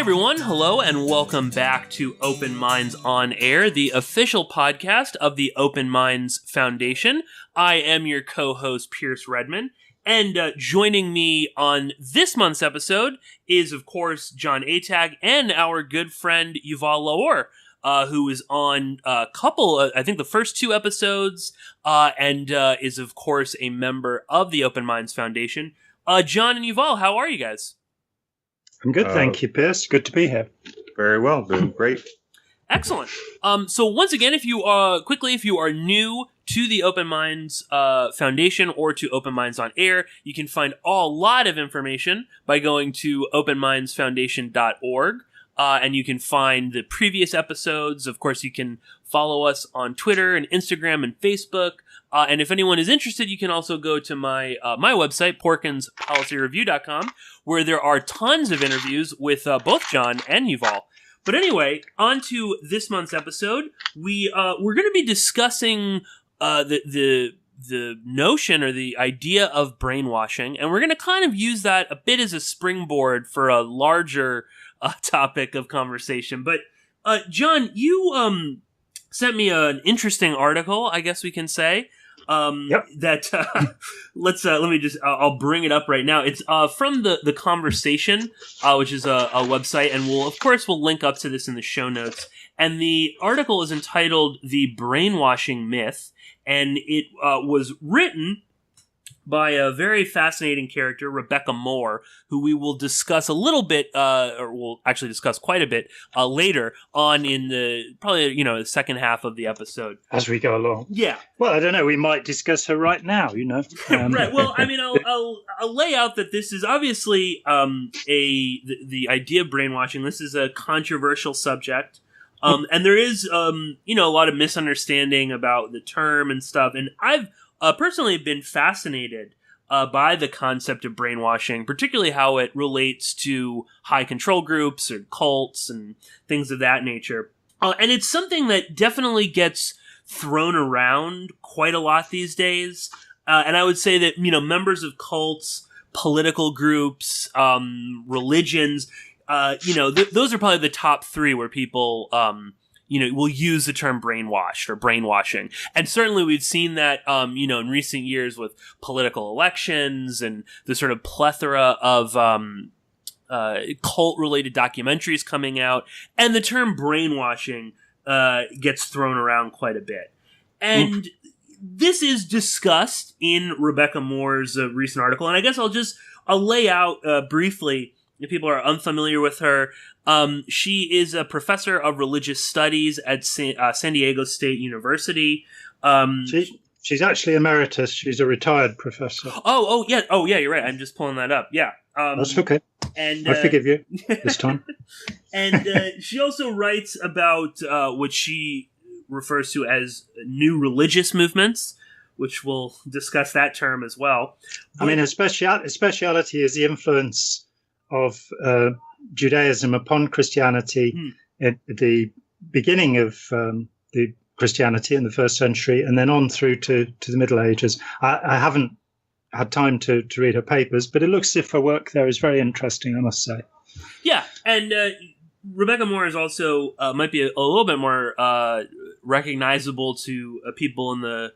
everyone, hello and welcome back to Open Minds on Air, the official podcast of the Open Minds Foundation. I am your co-host, Pierce Redman, and joining me on this month's episode is, of course, Jon Atack and our good friend Yuval Laor, who is on a couple, I think the first two episodes, and is, of course, a member of the Open Minds Foundation. Jon and Yuval, how are you guys? I'm good, thank you, Pierce. Good to be here. Very well, doing great. Excellent. So once again, if you are new to the Open Minds Foundation or to Open Minds on Air, you can find a lot of information by going to openmindsfoundation.org. And you can find the previous episodes. Of course, you can follow us on Twitter and Instagram and Facebook. And if anyone is interested, you can also go to my website, porkinspolicyreview.com, where there are tons of interviews with both Jon and Yuval. But anyway, on to this month's episode. We're going to be discussing the notion or the idea of brainwashing, and we're going to kind of use that a bit as a springboard for a larger topic of conversation. But Jon, you sent me an interesting article, I guess we can say. Yep. That let me just I'll bring it up right now. It's from the Conversation, which is a website, and we'll link up to this in the show notes. And the article is entitled "The Brainwashing Myth," and it was written by a very fascinating character, Rebecca Moore, who we will discuss a little bit, or we'll actually discuss quite a bit later on in the second half of the episode. As we go along. Yeah. Well, I don't know. We might discuss her right now, Right. Well, I mean, I'll lay out that this is obviously the idea of brainwashing. This is a controversial subject. And there is, a lot of misunderstanding about the term and stuff. And I've personally been fascinated by the concept of brainwashing, particularly how it relates to high control groups or cults and things of that nature. And it's something that definitely gets thrown around quite a lot these days. And I would say that, members of cults, political groups, religions, those are probably the top three where people will use the term brainwashed or brainwashing. And certainly we've seen that, in recent years with political elections and the sort of plethora of cult-related documentaries coming out. And the term brainwashing gets thrown around quite a bit. And this is discussed in Rebecca Moore's recent article. And I guess I'll lay out briefly, if people are unfamiliar with her. She is a professor of religious studies at San Diego State University. She's actually emeritus. She's a retired professor. Oh, yeah. Oh, yeah, you're right. I'm just pulling that up. Yeah. That's okay. And I forgive you this time. And she also writes about what she refers to as new religious movements, which we'll discuss that term as well. I mean, a speciality is the influence of Judaism upon Christianity at the beginning of the Christianity in the first century, and then on through to the Middle Ages. I haven't had time to read her papers, but it looks as if her work there is very interesting, I must say. Yeah, and Rebecca Moore is also might be a little bit more recognizable to people in the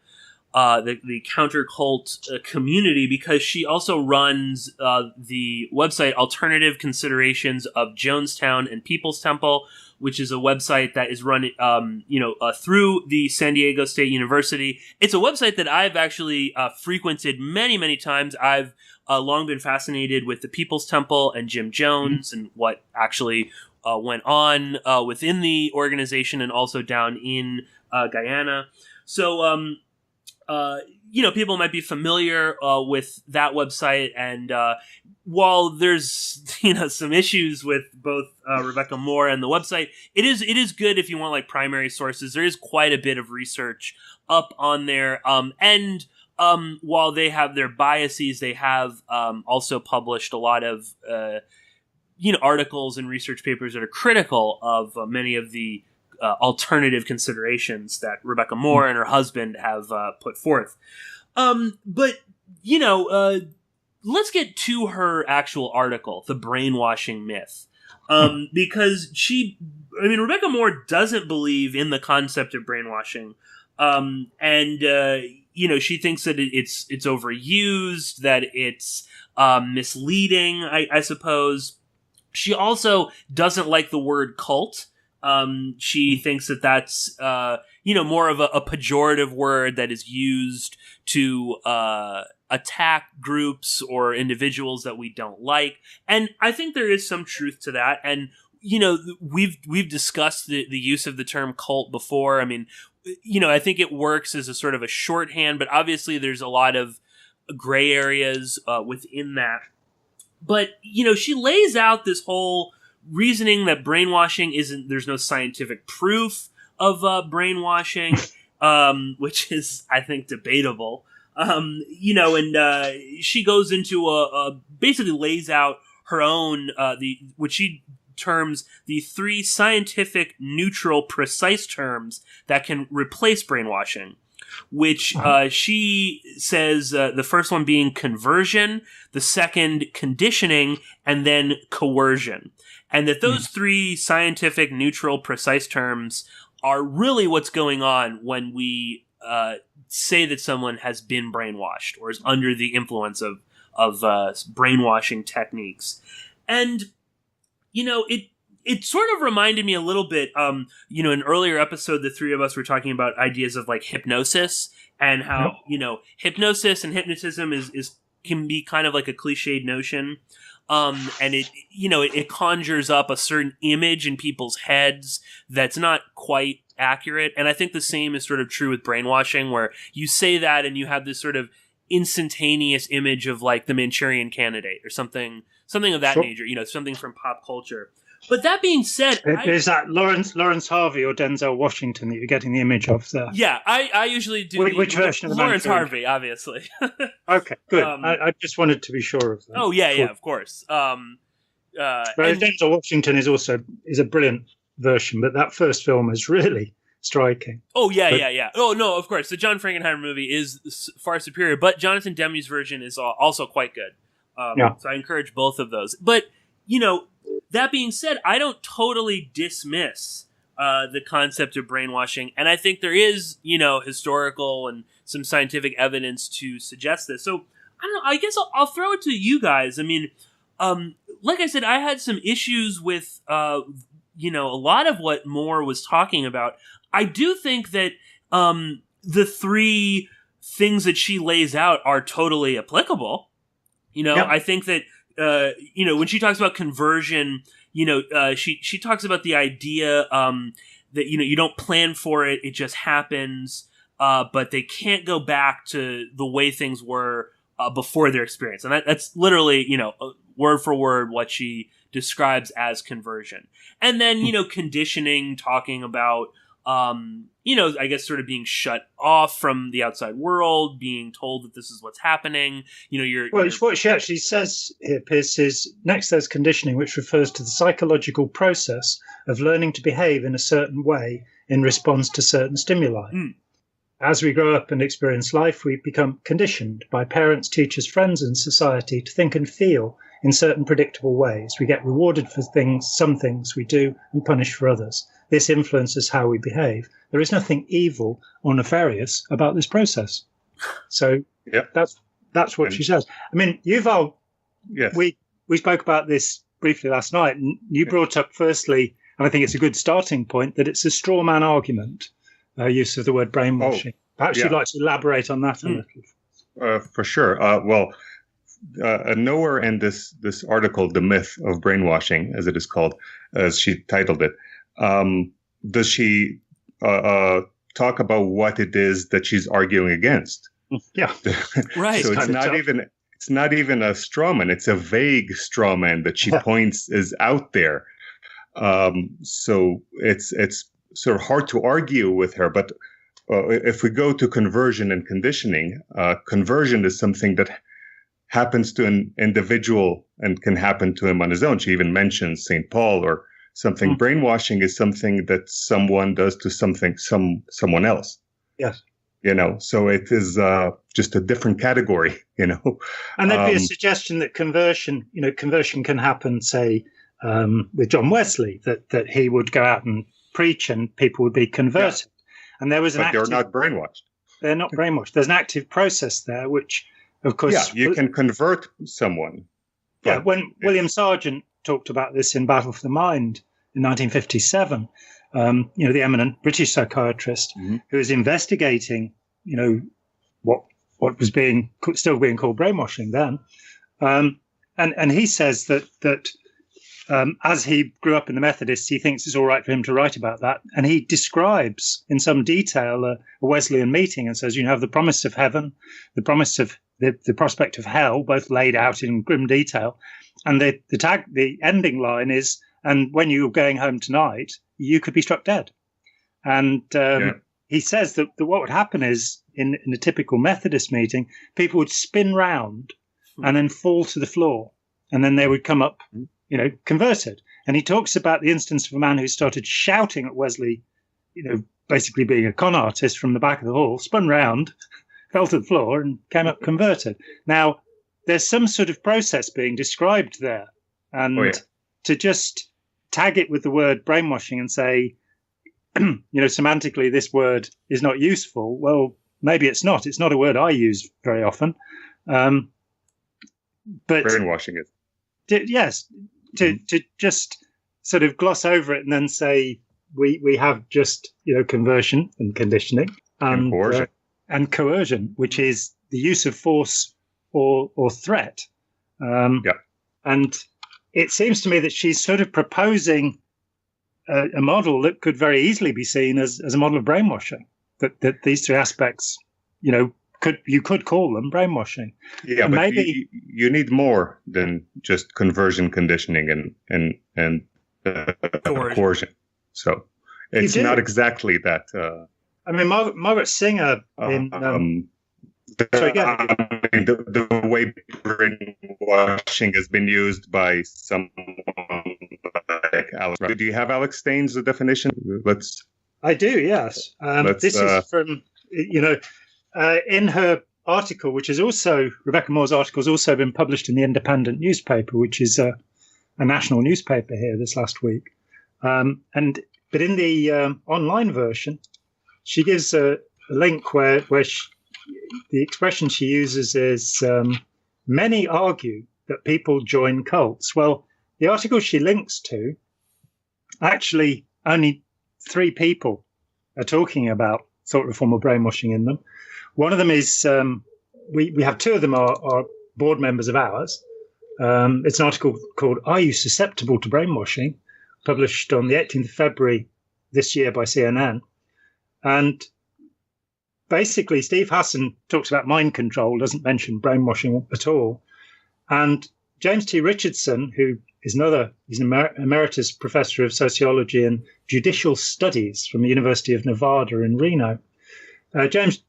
counter cult community, because she also runs the website Alternative Considerations of Jonestown and People's Temple, which is a website that is run through the San Diego State University. It's a website that I've actually frequented many, many times. I've long been fascinated with the People's Temple and Jim Jones and what actually went on within the organization and also down in Guyana. So, people might be familiar with that website, and while there's some issues with both Rebecca Moore and the website, it is good if you want like primary sources. There is quite a bit of research up on there, and while they have their biases, they have also published a lot of articles and research papers that are critical of many of the alternative considerations that Rebecca Moore and her husband have put forth. But let's get to her actual article, The Brainwashing Myth. because Rebecca Moore doesn't believe in the concept of brainwashing. She thinks that it's overused, that it's misleading, I suppose. She also doesn't like the word cult. She thinks that that's, more of a pejorative word that is used to attack groups or individuals that we don't like. And I think there is some truth to that. And, we've discussed the use of the term cult before. I mean, I think it works as a sort of a shorthand, but obviously there's a lot of gray areas within that. But, she lays out this whole reasoning that brainwashing there's no scientific proof of brainwashing, which is, I think, debatable. She goes into basically lays out her own, which she terms the 3 scientific, neutral, precise terms that can replace brainwashing, which she says the first one being conversion, the second conditioning, and then coercion. And that those 3 scientific, neutral, precise terms are really what's going on when we say that someone has been brainwashed or is under the influence of brainwashing techniques. And it sort of reminded me a little bit, in an earlier episode, the 3 of us were talking about ideas of like hypnosis and how, hypnosis and hypnotism can be kind of like a cliched notion. And it conjures up a certain image in people's heads that's not quite accurate. And I think the same is sort of true with brainwashing, where you say that and you have this sort of instantaneous image of like the Manchurian Candidate or something of that nature, something from pop culture. But that being said, is that Lawrence Harvey or Denzel Washington that you're getting the image of there? Yeah, I usually do. Which version of the Lawrence Harvey, obviously. Okay, good. I just wanted to be sure of that. Oh yeah, cool. Yeah, of course. Denzel Washington is a brilliant version, but that first film is really striking. Oh yeah. Oh no, of course, the John Frankenheimer movie is far superior, but Jonathan Demme's version is also quite good. So I encourage both of those. But that being said, I don't totally dismiss the concept of brainwashing, and I think there is, historical and some scientific evidence to suggest this. So I don't know. I guess I'll throw it to you guys. I mean, like I said, I had some issues with a lot of what Moore was talking about. I do think that the 3 things that she lays out are totally applicable. I think that when she talks about conversion, she talks about the idea that you don't plan for it; it just happens. But they can't go back to the way things were before their experience, and that's literally word for word what she describes as conversion. And then conditioning, talking about I guess sort of being shut off from the outside world, being told that this is what's happening. What she actually says here, Pierce, is next there's conditioning, which refers to the psychological process of learning to behave in a certain way in response to certain stimuli. As we grow up and experience life, we become conditioned by parents, teachers, friends, and society to think and feel in certain predictable ways. We get rewarded for some things we do, and punished for others. This influences how we behave. There is nothing evil or nefarious about this process. So that's what she says. I mean, Yuval, we spoke about this briefly last night, and you brought up firstly, and I think it's a good starting point, that it's a straw man argument, use of the word brainwashing. Perhaps you'd like to elaborate on that a little. For sure. Nowhere in this article, The Myth of Brainwashing, as it is called, as she titled it, does she talk about what it is that she's arguing against? Yeah, right. So it's not even a straw man; it's a vague straw man that she points is out there. So it's sort of hard to argue with her. But if we go to conversion and conditioning, conversion is something that happens to an individual and can happen to him on his own. She even mentions St. Paul or something. Brainwashing is something that someone does to someone else. Yes. So it is just a different category, And there'd be a suggestion that conversion can happen, say, with John Wesley, that he would go out and preach and people would be converted. Yeah. And there was they're not brainwashed. They're not brainwashed. There's an active process there, which, of course... Yeah, you can convert someone. Yeah, when William Sargent talked about this in Battle for the Mind in 1957, the eminent British psychiatrist who was investigating, what was still being called brainwashing then, and he says that as he grew up in the Methodists, he thinks it's all right for him to write about that, and he describes in some detail a Wesleyan meeting and says, you have the promise of heaven, the promise of the prospect of hell, both laid out in grim detail, and the ending line is, and when you're going home tonight, you could be struck dead. And he says that what would happen is, in a typical Methodist meeting, people would spin round and then fall to the floor, and then they would come up, converted. And he talks about the instance of a man who started shouting at Wesley, basically being a con artist from the back of the hall, spun round, fell to the floor, and came up converted. Now, there's some sort of process being described there. And to just tag it with the word brainwashing and say, semantically, this word is not useful. Well, maybe it's not. It's not a word I use very often. But brainwashing is. Yes. To just sort of gloss over it and then say we have just, conversion and conditioning and coercion, which is the use of force or threat. And it seems to me that she's sort of proposing a model that could very easily be seen as a model of brainwashing. That these three aspects, you could call them brainwashing. Yeah, but maybe you need more than just conversion, conditioning, and coercion. So it's not exactly that. Margaret Singer in. The way brainwashing has been used by someone like Alex. Do you have Alex Staine's definition? I do, yes. This is from, in her article, which is also, Rebecca Moore's article has also been published in the Independent newspaper, which is a national newspaper here this last week. But in the online version, she gives a link where the expression she uses is, many argue that people join cults. Well, the article she links to, actually only 3 people are talking about thought reform or brainwashing in them. One of them is, we have 2 of them are board members of ours. It's an article called Are You Susceptible to Brainwashing? Published on the 18th of February this year by CNN. And basically, Steve Hassan talks about mind control, doesn't mention brainwashing at all. And James T. Richardson, who is he's an emeritus professor of sociology and judicial studies from the University of Nevada in Reno. James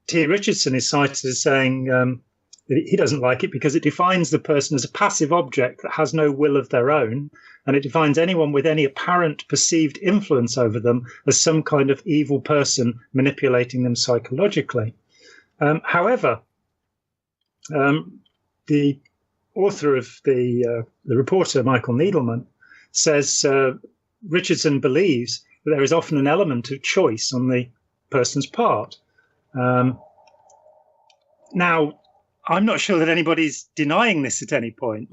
T. Richardson is cited as saying that he doesn't like it because it defines the person as a passive object that has no will of their own, and it defines anyone with any apparent perceived influence over them as some kind of evil person manipulating them psychologically. However, the author of the reporter, Michael Needleman, says Richardson believes that there is often an element of choice on the person's part. Now, I'm not sure that anybody's denying this at any point.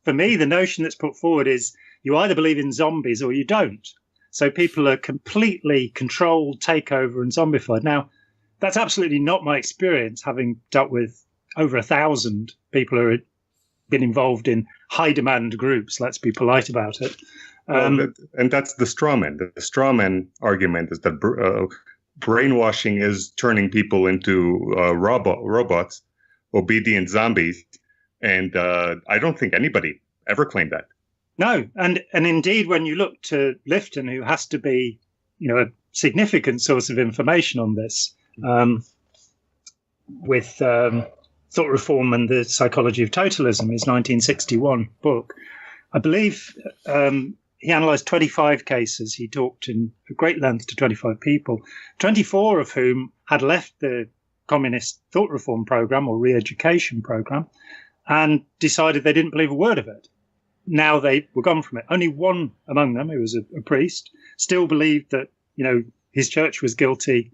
For me, the notion that's put forward is you either believe in zombies or you don't. So people are completely controlled, takeover, and zombified. Now, that's absolutely not my experience, having dealt with over 1,000 people who have been involved in high-demand groups. Let's be polite about it. And that's the straw man. The straw man argument is that brainwashing is turning people into robots, obedient zombies. And I don't think anybody ever claimed that. No, and indeed, when you look to Lifton, who has to be, a significant source of information on this, with Thought Reform and the Psychology of Totalism, his 1961 book, I believe he analysed 25 cases. He talked in great length to 25 people, 24 of whom had left the communist thought reform program or re-education program and decided they didn't believe a word of it. now they were gone from it. Only one among them, who was a priest, still believed that, his church was guilty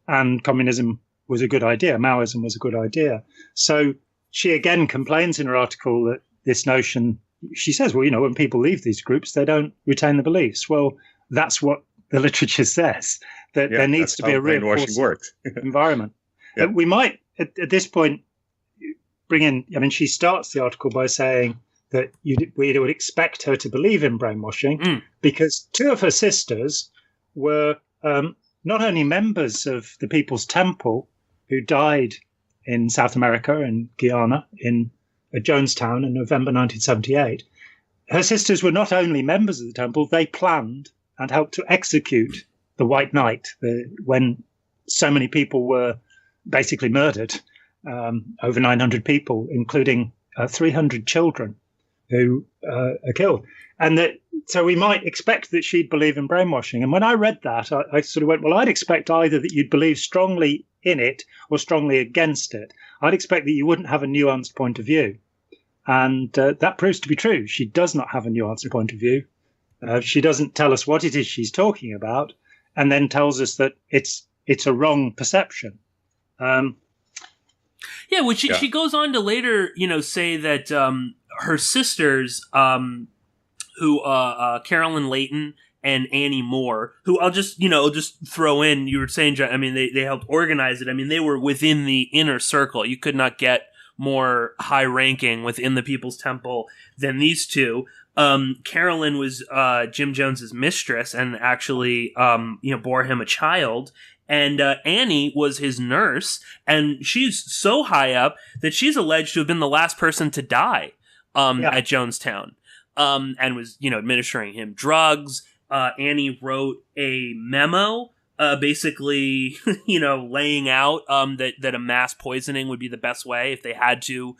and communism was a good idea, Maoism was a good idea. So she again complains in her article that this notion, she says, well, when people leave these groups, they don't retain the beliefs. Well, that's what the literature says, that there needs to be a reinforcing environment. Yeah. We might, at this point, bring in, she starts the article by saying that we would expect her to believe in brainwashing because two of her sisters were not only members of the People's Temple, who died in South America, in Guyana, in Jonestown in November 1978. Her sisters were not only members of the temple, they planned and helped to execute the White Night, when so many people were basically murdered, over 900 people, including 300 children who are killed. And so we might expect that she'd believe in brainwashing. And when I read that, I sort of went, well, I'd expect either that you'd believe strongly in it or strongly against it. I'd expect that you wouldn't have a nuanced point of view. And that proves to be true. She does not have a nuanced point of view. She doesn't tell us what it is she's talking about, and then tells us that it's a wrong perception. She goes on to later, say that her sisters, who Carolyn Layton and Annie Moore, who I'll just throw in. You were saying, John, they helped organize it. They were within the inner circle. You could not get more high ranking within the People's Temple than these two. Carolyn was Jim Jones's mistress and actually bore him a child. And Annie was his nurse, and she's so high up that she's alleged to have been the last person to die at Jonestown, and was administering him drugs. Annie wrote a memo, basically, laying out that a mass poisoning would be the best way if they had to,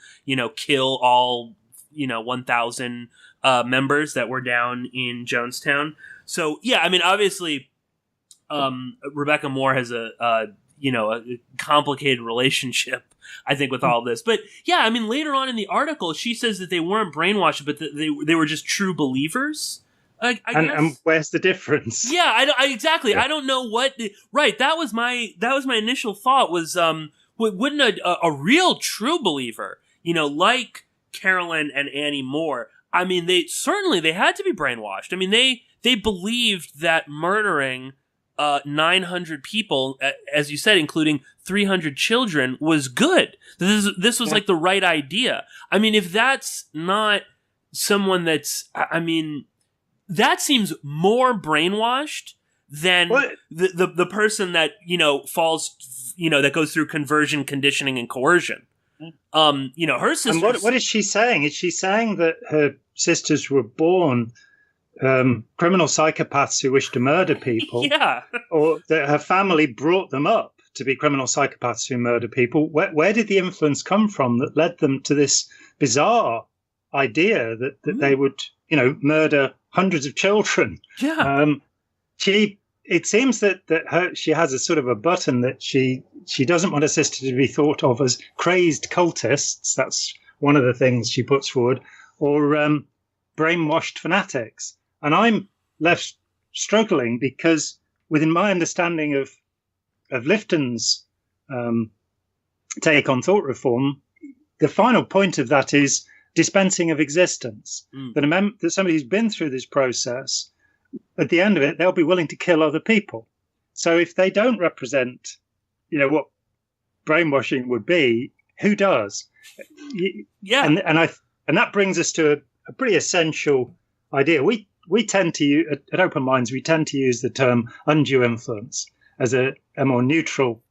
kill all 1,000 members that were down in Jonestown. So obviously, Rebecca Moore has a complicated relationship, I think, with all this. But later on in the article, she says that they weren't brainwashed, but that they were just true believers. I guess. And where's the difference? Yeah, exactly. Yeah. I don't know what. Right, that was my initial thought. Was wouldn't a real true believer, like Carolyn and Annie Moore? They had to be brainwashed. They believed that murdering 900 people, as you said, including 300 children, was good. This was like the right idea. If that's not someone that's, that seems more brainwashed than the person that, falls, that goes through conversion, conditioning, and coercion. Her sisters. And what is she saying? Is she saying that her sisters were born criminal psychopaths who wish to murder people? Yeah. Or that her family brought them up to be criminal psychopaths who murder people? Where did the influence come from that led them to this bizarre idea that they would, murder hundreds of children? Yeah. It seems that she has a sort of a button that she doesn't want her sister to be thought of as crazed cultists. That's one of the things she puts forward, or brainwashed fanatics. And I'm left struggling because within my understanding of Lifton's take on thought reform, the final point of that is dispensing of existence. That somebody who's been through this process, at the end of it, they'll be willing to kill other people. So if they don't represent, what brainwashing would be, who does? Yeah. And that brings us to a pretty essential idea. We tend to use, at Open Minds, we tend to use the term undue influence as a more neutral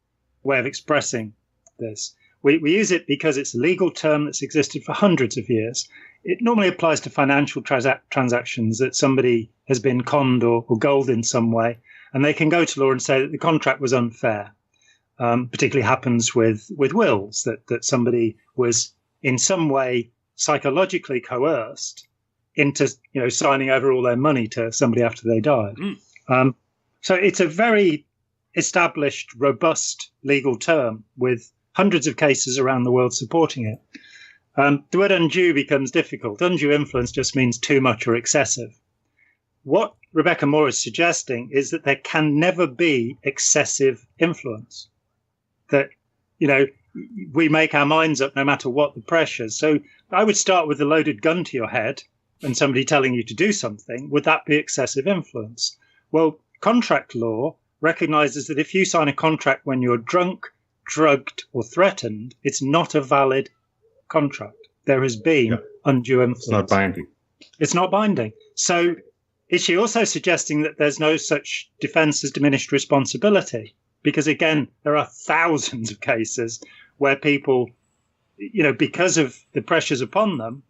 way of expressing this. We use it because it's a legal term that's existed for hundreds of years. It normally applies to financial transactions that somebody has been conned or gulled in some way, and they can go to law and say that the contract was unfair. Particularly happens with wills, that somebody was in some way psychologically coerced into signing over all their money to somebody after they died. So it's a very established, robust legal term with hundreds of cases around the world supporting it. The word undue becomes difficult. Undue influence just means too much or excessive. What Rebecca Moore is suggesting is that there can never be excessive influence. That, we make our minds up no matter what the pressures. So I would start with a loaded gun to your head and somebody telling you to do something. Would that be excessive influence? Well, contract law recognizes that if you sign a contract when you're drunk, drugged, or threatened, it's not a valid contract. There has been undue influence. It's not binding. It's not binding. So is she also suggesting that there's no such defense as diminished responsibility? Because, again, there are thousands of cases where people, because of the pressures upon them,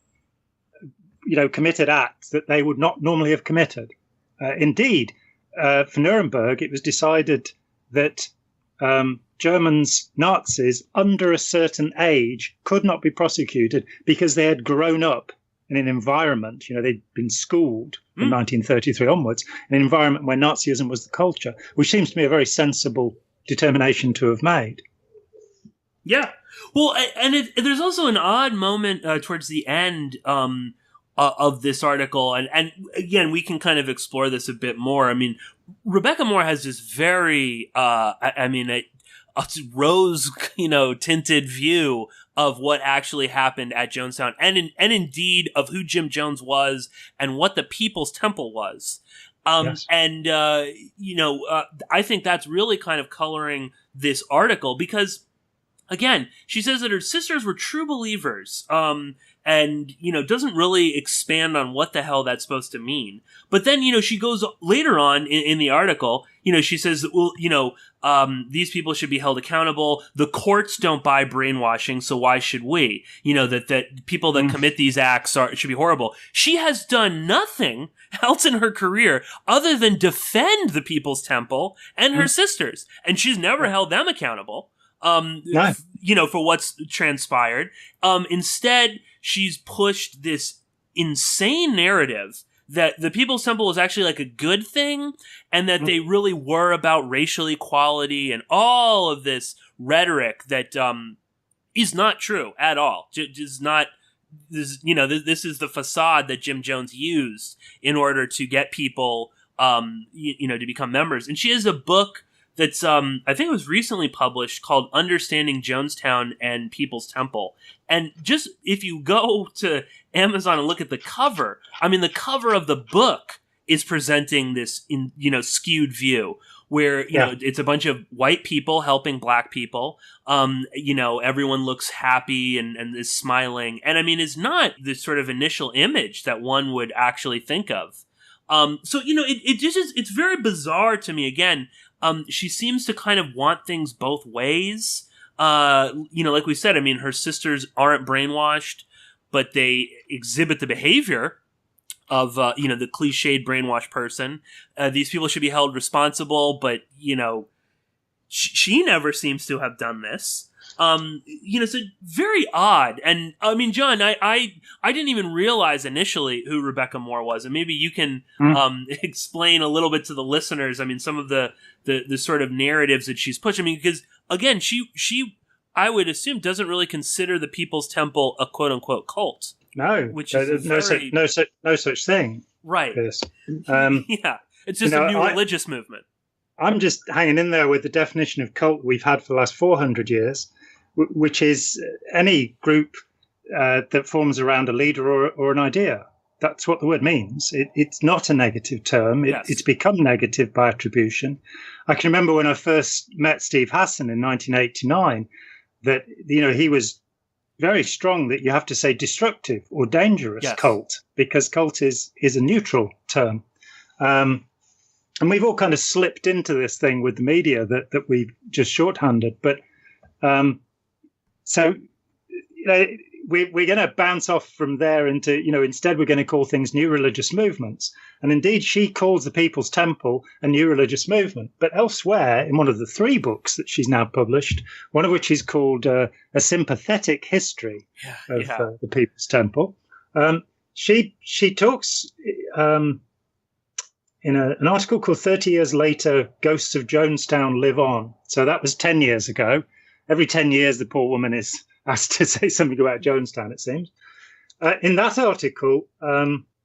committed acts that they would not normally have committed. Indeed, for Nuremberg, it was decided that Germans, Nazis, under a certain age could not be prosecuted because they had grown up in an environment, they'd been schooled from 1933 onwards, in an environment where Nazism was the culture, which seems to me a very sensible determination to have made. Yeah. Well, and there's also an odd moment towards the end of this article, and again, we can kind of explore this a bit more. I mean, Rebecca Moore has this very, a rose, tinted view of what actually happened at Jonestown, and indeed of who Jim Jones was and what the People's Temple was. Yes. And I think that's really kind of coloring this article because, again, she says that her sisters were true believers, and, doesn't really expand on what the hell that's supposed to mean. But then, she goes later on in the article, she says, well, these people should be held accountable. The courts don't buy brainwashing, so why should we? That people that commit these acts should be horrible. She has done nothing else in her career other than defend the People's Temple and her sisters. And she's never held them accountable. For what's transpired. Instead, she's pushed this insane narrative that the People's Temple is actually like a good thing and that they really were about racial equality and all of this rhetoric that is not true at all. Is not this, this is the facade that Jim Jones used in order to get people to become members. And she has a book that's, I think it was recently published called Understanding Jonestown and People's Temple. And just if you go to Amazon and look at the cover, the cover of the book is presenting this skewed view where, it's a bunch of white people helping black people. Everyone looks happy and is smiling. And it's not this sort of initial image that one would actually think of. It's very bizarre to me. Again, she seems to kind of want things both ways. Like we said, her sisters aren't brainwashed, but they exhibit the behavior of, the cliched brainwashed person. These people should be held responsible, but, she never seems to have done this. So very odd. And John, I didn't even realize initially who Rebecca Moore was. And maybe you can explain a little bit to the listeners. Some of the sort of narratives that she's pushed. Because again, she I would assume doesn't really consider the People's Temple a quote unquote cult. No, which is no such thing. Right. Yes. It's just a new religious movement. I'm just hanging in there with the definition of cult we've had for the last 400 years, which is any group that forms around a leader or an idea. That's what the word means. It's not a negative term. It's become negative by attribution. I can remember when I first met Steve Hassan in 1989 that, he was very strong that you have to say destructive or dangerous cult, because cult is a neutral term. And we've all kind of slipped into this thing with the media that we've just shorthanded. But we're going to bounce off from there into, instead we're going to call things new religious movements. And indeed, she calls the People's Temple a new religious movement. But elsewhere, in one of the 3 books that she's now published, one of which is called A Sympathetic History of the People's Temple, she talks in an article called 30 Years Later, Ghosts of Jonestown Live On. So that was 10 years ago. Every 10 years, the poor woman is asked to say something about Jonestown, it seems. In that article,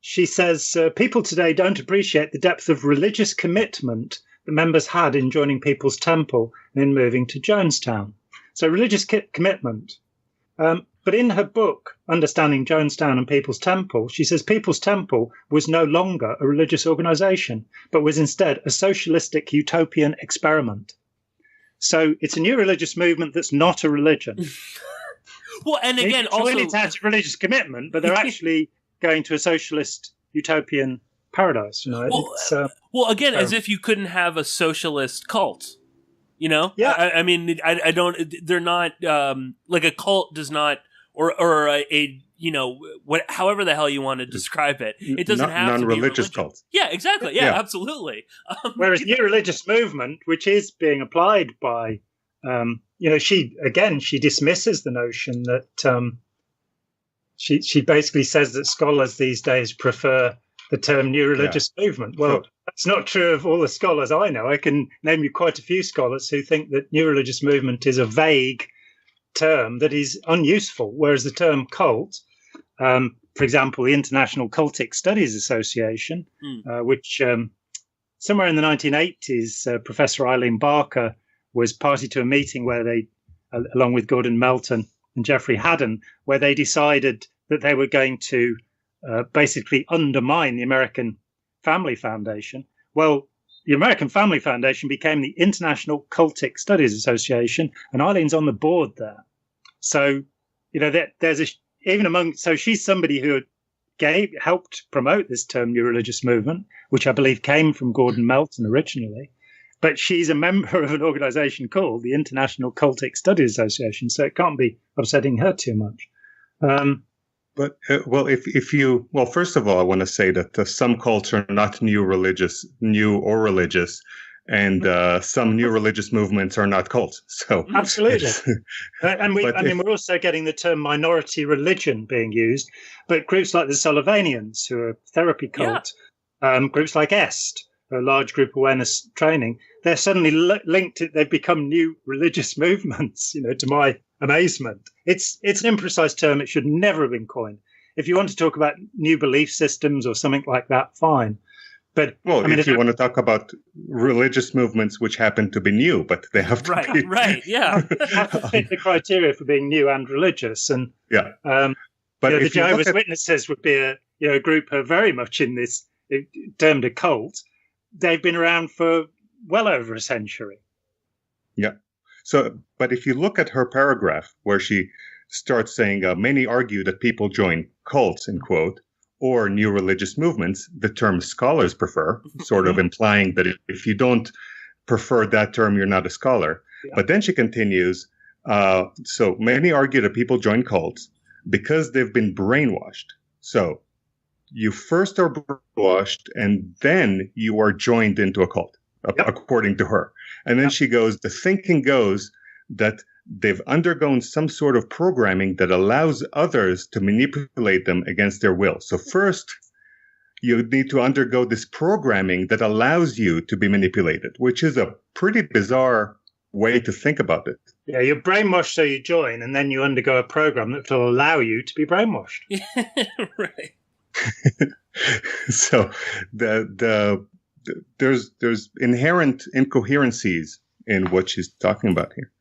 she says, people today don't appreciate the depth of religious commitment the members had in joining People's Temple and in moving to Jonestown. So religious commitment. But in her book, Understanding Jonestown and People's Temple, she says People's Temple was no longer a religious organization, but was instead a socialistic utopian experiment. So it's a new religious movement that's not a religion. Well, and again, also it has religious commitment, but they're actually going to a socialist utopian paradise. You know, well, again, as if you couldn't have a socialist cult. You know, yeah. I mean, I don't. They're not like a cult does not, or a you know, however the hell you want to describe it. It doesn't have to be non-religious cult. Yeah, exactly. Yeah, absolutely. Whereas new religious movement, which is being applied by, you know, she dismisses the notion that she basically says that scholars these days prefer the term new religious movement. Well, that's not true of all the scholars I know. I can name you quite a few scholars who think that new religious movement is a vague term that is unuseful, whereas the term cult, for example, the International Cultic Studies Association, which somewhere in the 1980s, Professor Eileen Barker was party to a meeting where they, along with Gordon Melton and Geoffrey Haddon, where they decided that they were going to basically undermine the American Family Foundation. Well, the American Family Foundation became the International Cultic Studies Association, and Eileen's on the board there. So, you know, so she's somebody who helped promote this term new religious movement, which I believe came from Gordon Melton originally. But she's a member of an organization called the International Cultic Studies Association, so it can't be upsetting her too much. But first of all, I want to say that some cults are not new or religious, and some new religious movements are not cults. So absolutely, and we're also getting the term minority religion being used. But groups like the Sullivanians, who are a therapy cult, groups like EST, a large group awareness training, they're suddenly linked to. They've become new religious movements. You know, to my amazement. It's an imprecise term. It should never have been coined. If you want to talk about new belief systems or something like that, fine. But if you want to talk about religious movements which happen to be new, but they have to be have to fit the criteria for being new and religious. And but the Jehovah's Witnesses would be a group who are very much in this termed a cult. They've been around for well over a century. Yeah. So, but if you look at her paragraph where she starts saying, many argue that people join cults, end quote, or new religious movements, the term scholars prefer, sort of implying that if you don't prefer that term, you're not a scholar. Yeah. But then she continues, so many argue that people join cults because they've been brainwashed. So you first are brainwashed and then you are joined into a cult, according to her. And then she goes, the thinking goes that they've undergone some sort of programming that allows others to manipulate them against their will. So first, you need to undergo this programming that allows you to be manipulated, which is a pretty bizarre way to think about it. Yeah, you're brainwashed, so you join, and then you undergo a program that will allow you to be brainwashed. Right. So there's inherent incoherencies in what she's talking about here,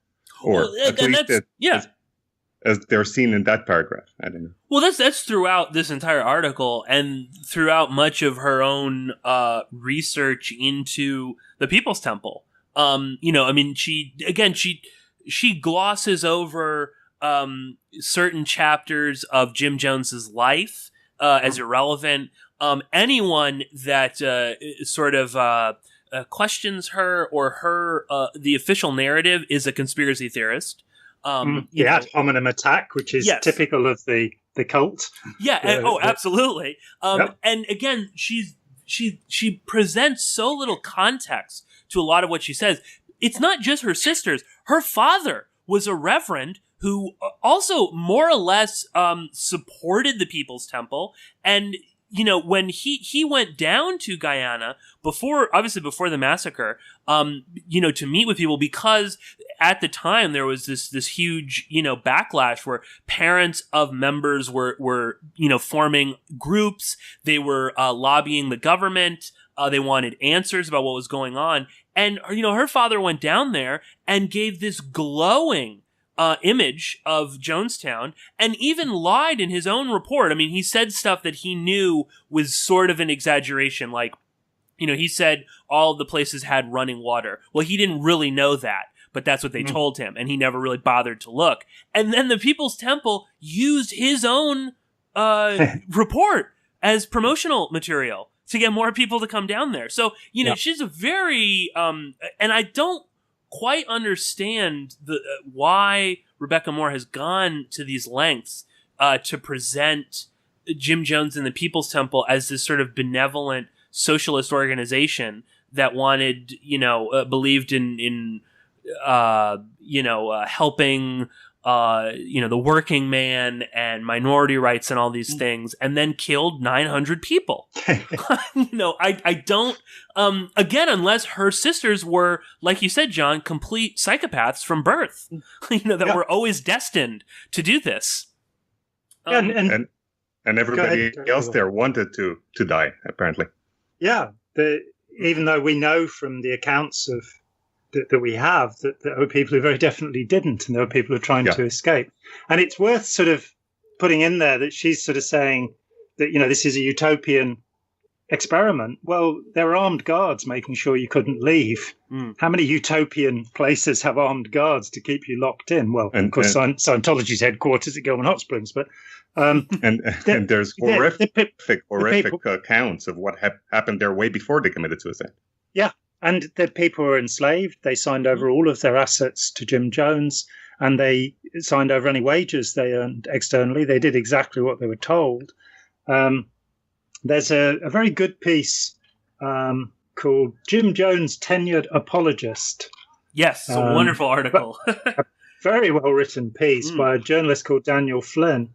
or at least as they're seen in that paragraph. I don't know. Well, that's throughout this entire article and throughout much of her own research into the People's Temple. She glosses over certain chapters of Jim Jones's life as irrelevant. Anyone that questions her or her the official narrative is a conspiracy theorist. Ad hominem attack, which is typical of the cult. Yeah. Absolutely. And again, she presents so little context to a lot of what she says. It's not just her sisters. Her father was a reverend who also more or less supported the People's Temple, and when he went down to Guyana before the massacre, to meet with people, because at the time there was this huge, backlash where parents of members were forming groups. They were lobbying the government. They wanted answers about what was going on. And, her father went down there and gave this glowing image of Jonestown, and even lied in his own report. I mean, he said stuff that he knew was sort of an exaggeration. Like, he said all of the places had running water. Well, he didn't really know that, but that's what they told him, and he never really bothered to look. And then the People's Temple used his own report as promotional material to get more people to come down there. So, she's a very, and I don't quite understand why Rebecca Moore has gone to these lengths to present Jim Jones and the People's Temple as this sort of benevolent socialist organization that wanted, believed in helping, the working man and minority rights and all these things, and then killed 900 people. I don't, again, unless her sisters were, like you said, John, complete psychopaths from birth, that were always destined to do this. And everybody else there wanted to die, apparently. Yeah. Even though we know from the accounts of that we have that there were people who very definitely didn't, and there were people who are trying to escape. And it's worth sort of putting in there that she's sort of saying that, this is a utopian experiment. Well, there are armed guards making sure you couldn't leave. How many utopian places have armed guards to keep you locked in? Well, of course, Scientology's headquarters at Gilman Hot Springs, but and there's horrific accounts of what happened there way before they committed suicide. Yeah. And the people were enslaved. They signed over all of their assets to Jim Jones, and they signed over any wages they earned externally. They did exactly what they were told. There's a very good piece called Jim Jones Tenured Apologist. Yes, a wonderful article. A very well-written piece by a journalist called Daniel Flynn.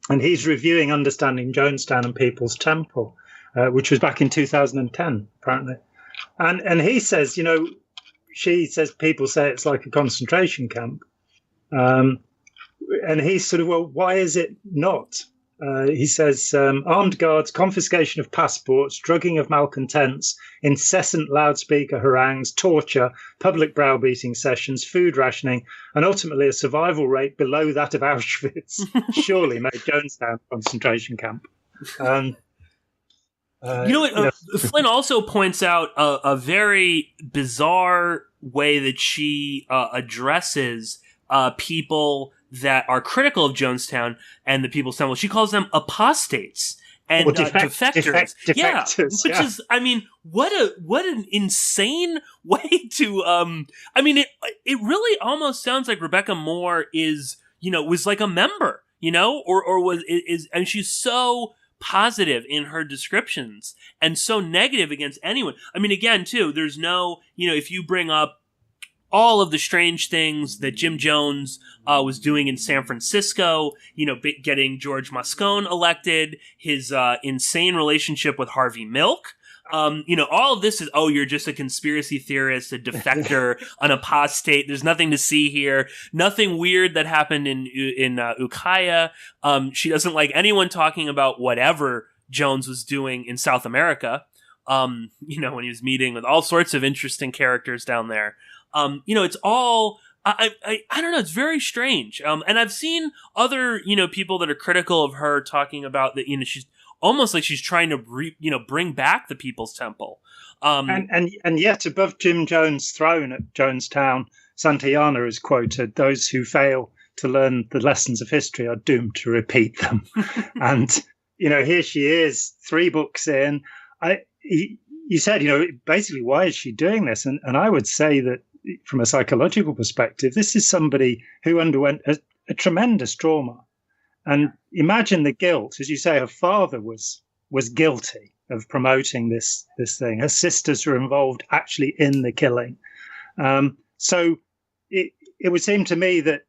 And he's reviewing Understanding Jonestown and People's Temple, which was back in 2010, apparently. And he says, she says people say it's like a concentration camp. And he's sort of, well, why is it not? He says, armed guards, confiscation of passports, drugging of malcontents, incessant loudspeaker harangues, torture, public browbeating sessions, food rationing, and ultimately a survival rate below that of Auschwitz surely made Jonestown a concentration camp. Flynn also points out a very bizarre way that she addresses people that are critical of Jonestown and the People's Temple. She calls them apostates and defectors. Defectors, which is, I mean, what an insane way to. It really almost sounds like Rebecca Moore was like a member, and she's so positive in her descriptions and so negative against anyone. I mean, again, too, there's no, if you bring up all of the strange things that Jim Jones was doing in San Francisco, getting George Moscone elected, his insane relationship with Harvey Milk, all of this is, you're just a conspiracy theorist, a defector, an apostate. There's nothing to see here. Nothing weird that happened in Ukiah. She doesn't like anyone talking about whatever Jones was doing in South America. When he was meeting with all sorts of interesting characters down there. It's all, I don't know. It's very strange. And I've seen other, people that are critical of her talking about that, she's almost like she's trying to bring back the People's Temple. And yet above Jim Jones' throne at Jonestown, Santayana is quoted, "Those who fail to learn the lessons of history are doomed to repeat them." And, here she is, 3 books in. You said, basically, why is she doing this? And I would say that from a psychological perspective, this is somebody who underwent a tremendous trauma. And imagine the guilt. As you say, her father was guilty of promoting this thing. Her sisters were involved actually in the killing. So it would seem to me that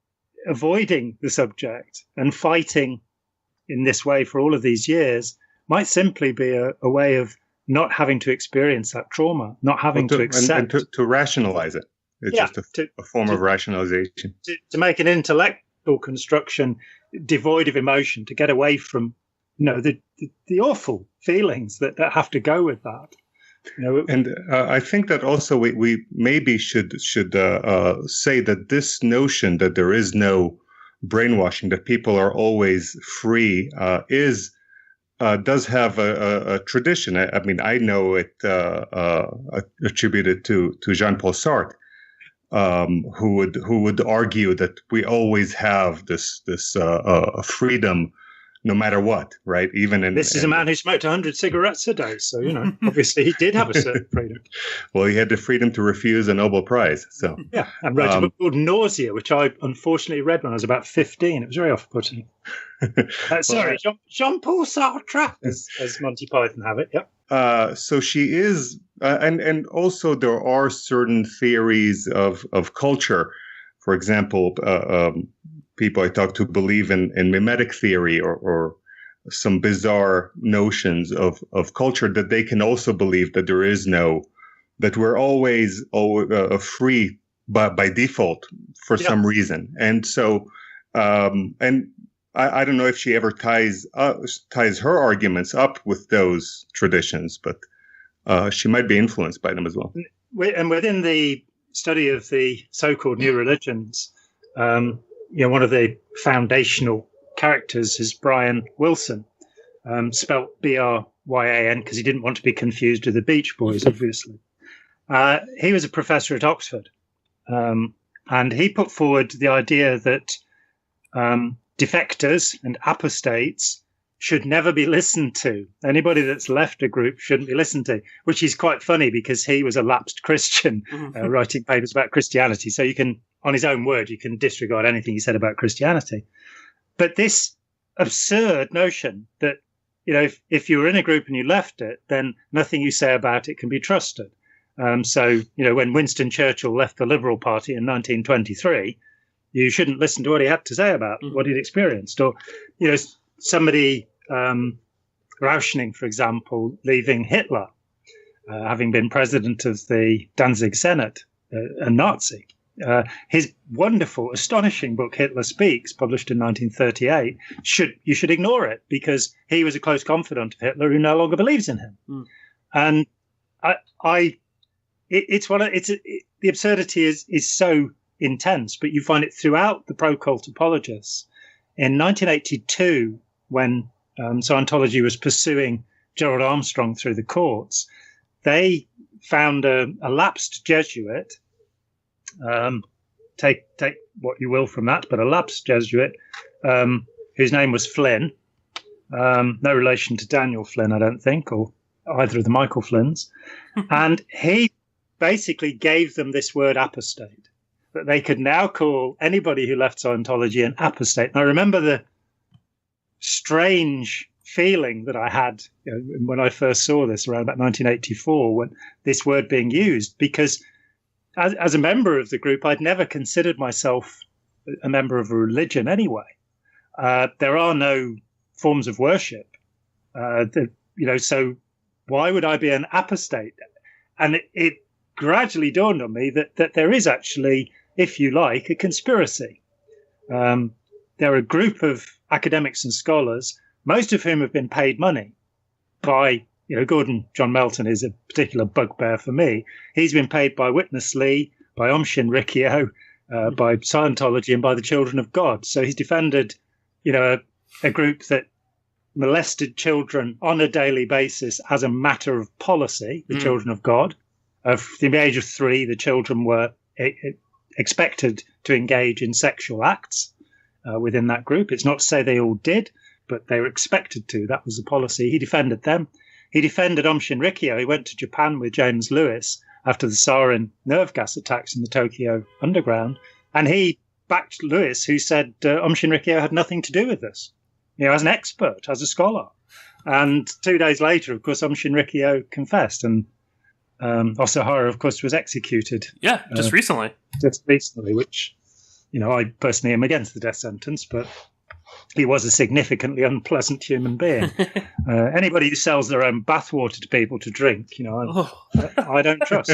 avoiding the subject and fighting in this way for all of these years might simply be a way of not having to experience that trauma, not having to accept. And to rationalize it. It's just a form of rationalization. To make an intellectual construction devoid of emotion, to get away from the awful feelings that have to go with that. And I think that also we maybe should say that this notion that there is no brainwashing, that people are always free, does have a tradition. I mean, I know it attributed to Jean-Paul Sartre, who would argue that we always have this freedom, no matter what, right? This is a man who smoked 100 cigarettes a day, so obviously he did have a certain freedom. Well, he had the freedom to refuse a Nobel Prize. So yeah, and wrote a book called Nausea, which I unfortunately read when I was about 15. It was very off-putting. Sorry, Jean-Paul Sartre, as Monty Python have it. Yep. So she is, and also there are certain theories of culture. For example, people I talk to believe in mimetic theory or some bizarre notions of culture, that they can also believe that there is that we're always free by default for some reason. And so, and I don't know if she ever ties her arguments up with those traditions, but she might be influenced by them as well. And within the study of the so-called new religions, one of the foundational characters is Brian Wilson, spelt Bryan because he didn't want to be confused with the Beach Boys, obviously. He was a professor at Oxford, and he put forward the idea that defectors and apostates should never be listened to. Anybody that's left a group shouldn't be listened to, which is quite funny because he was a lapsed Christian writing papers about Christianity. So you can, on his own word, you can disregard anything he said about Christianity. But this absurd notion that, if you were in a group and you left it, then nothing you say about it can be trusted. So, when Winston Churchill left the Liberal Party in 1923, you shouldn't listen to what he had to say about what he'd experienced. Or, somebody, Rauschning, for example, leaving Hitler, having been president of the Danzig Senate, a Nazi. His wonderful, astonishing book, Hitler Speaks, published in 1938, you should ignore it because he was a close confidant of Hitler who no longer believes in him. And the absurdity is so intense, but you find it throughout the pro-cult apologists. In 1982, when Scientology was pursuing Gerald Armstrong through the courts, they found a lapsed Jesuit. Take what you will from that, but a lapsed Jesuit whose name was Flynn. No relation to Daniel Flynn, I don't think, or either of the Michael Flynns. And he basically gave them this word apostate, that they could now call anybody who left Scientology an apostate. And I remember the strange feeling that I had when I first saw this around about 1984, when this word being used, because as a member of the group, I'd never considered myself a member of a religion anyway. There are no forms of worship, so why would I be an apostate? And it gradually dawned on me that there is actually, if you like, a conspiracy. There are a group of academics and scholars, most of whom have been paid money by, Gordon John Melton is a particular bugbear for me. He's been paid by Witness Lee, by Aum Shinrikyo, by Scientology, and by the Children of God. So he's defended, a group that molested children on a daily basis as a matter of policy, the Children of God. From the age of 3, the children were expected to engage in sexual acts within that group. It's not to say they all did, but they were expected to. That was the policy. He defended them. He defended Aum Shinrikyo. He went to Japan with James Lewis after the sarin nerve gas attacks in the Tokyo underground, and he backed Lewis, who said Aum Shinrikyo had nothing to do with this, as an expert, as a scholar. And 2 days later, of course, Aum Shinrikyo confessed, and Osahara, of course, was executed. Yeah, just recently. Just recently, which, I personally am against the death sentence, but he was a significantly unpleasant human being. Anybody who sells their own bathwater to people to drink, I don't trust.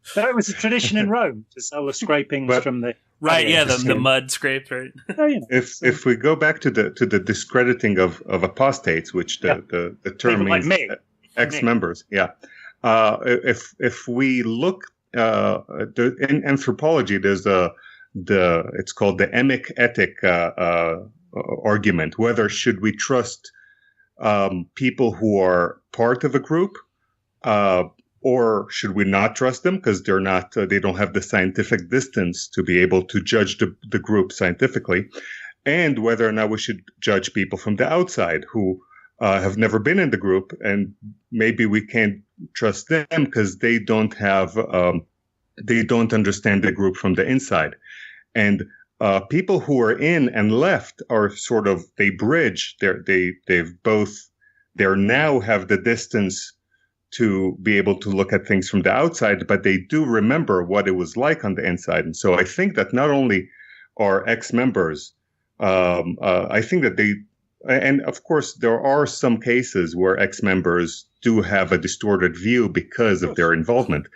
So it was a tradition in Rome to sell the scrapings from the the mud scraped, right? If we go back to the discrediting of apostates, which the term means ex-members, if we look in anthropology, there's it's called the emic ethic argument. Whether should we trust people who are part of a group, or should we not trust them because they're not? They don't have the scientific distance to be able to judge the group scientifically, and whether or not we should judge people from the outside who have never been in the group, and maybe we can't trust them because they don't have. They don't understand the group from the inside. And people who are in and left are sort of, they bridge, they now have the distance to be able to look at things from the outside, but they do remember what it was like on the inside. And so I think that not only are ex-members, I think that and of course there are some cases where ex-members do have a distorted view because of their involvement,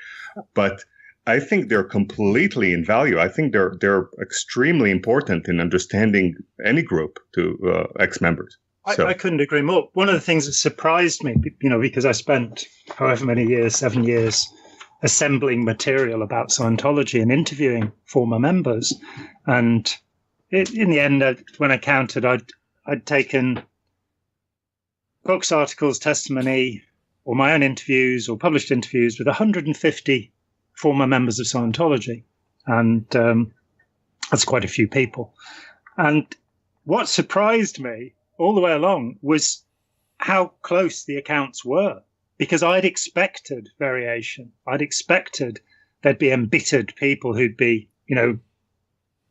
but I think they're completely in value. I think they're extremely important in understanding any group to ex-members. I couldn't agree more. One of the things that surprised me, because I spent however many years, 7 years, assembling material about Scientology and interviewing former members, and in the end, when I counted, I'd taken books, articles, testimony, or my own interviews, or published interviews with 150 former members of Scientology, and that's quite a few people. And what surprised me all the way along was how close the accounts were, because I'd expected variation. I'd expected there'd be embittered people who'd be,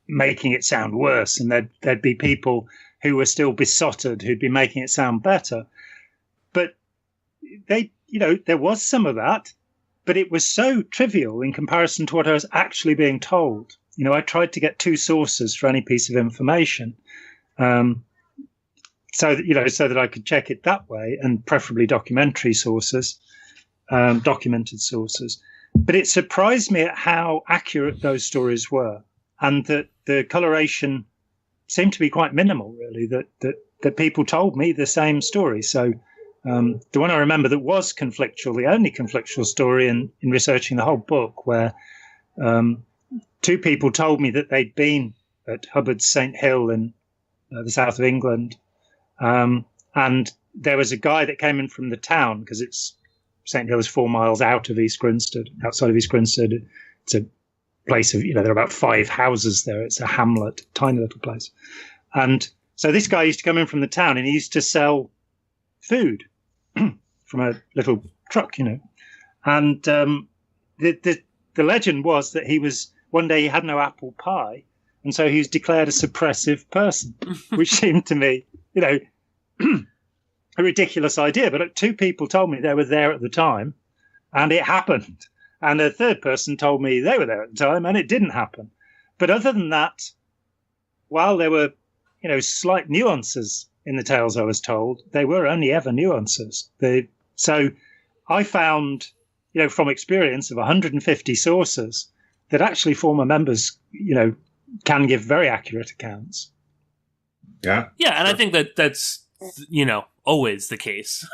making it sound worse, and there'd be people who were still besotted who'd be making it sound better. But there was some of that. But it was so trivial in comparison to what I was actually being told. I tried to get two sources for any piece of information, so that I could check it that way, and preferably documentary sources, documented sources. But it surprised me at how accurate those stories were, and that the coloration seemed to be quite minimal, really. That people told me the same story. So. The one I remember that was conflictual, the only conflictual story in researching the whole book, where two people told me that they'd been at Hubbard's St. Hill in the south of England, and there was a guy that came in from the town, because St. Hill is 4 miles outside of East Grinstead. It's a place of, there are about 5 houses there. It's a hamlet, tiny little place. And so this guy used to come in from the town, and he used to sell food from a little truck, and the legend was that one day he had no apple pie, and so he was declared a suppressive person, which seemed to me, a ridiculous idea. But 2 people told me they were there at the time, and it happened, and a third person told me they were there at the time, and it didn't happen. But other than that, while there were, slight nuances in the tales I was told, they were only ever nuances. So I found, from experience of 150 sources, that actually former members, can give very accurate accounts. Yeah. Yeah, and I think that's, always the case.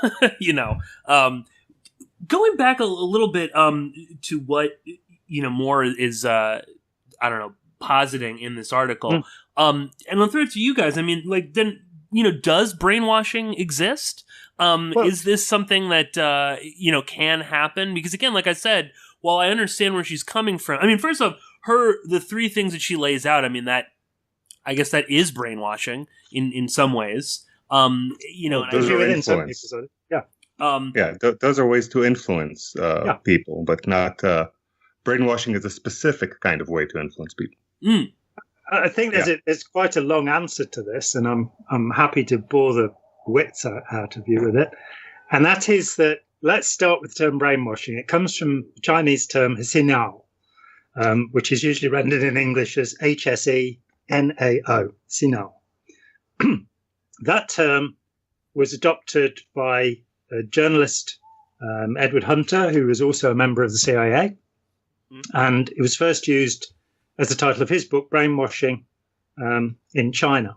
Going back a little bit to what, Moore is, positing in this article. And I'll throw it to you guys. I mean, then, does brainwashing exist? Is this something that, can happen? Because again, like I said, while I understand where she's coming from, I mean, first off, the 3 things that she lays out, I mean, I guess that is brainwashing in some ways. Those are influence. Those are ways to influence people, but not brainwashing is a specific kind of way to influence people. Mm. I think there's quite a long answer to this, and I'm happy to bore the wits out of you with it. And that is that, let's start with the term brainwashing. It comes from the Chinese term Hsinao, which is usually rendered in English as HSENAO, Hsinao. that term was adopted by a journalist, Edward Hunter, who was also a member of the CIA. And it was first used as the title of his book, Brainwashing in China,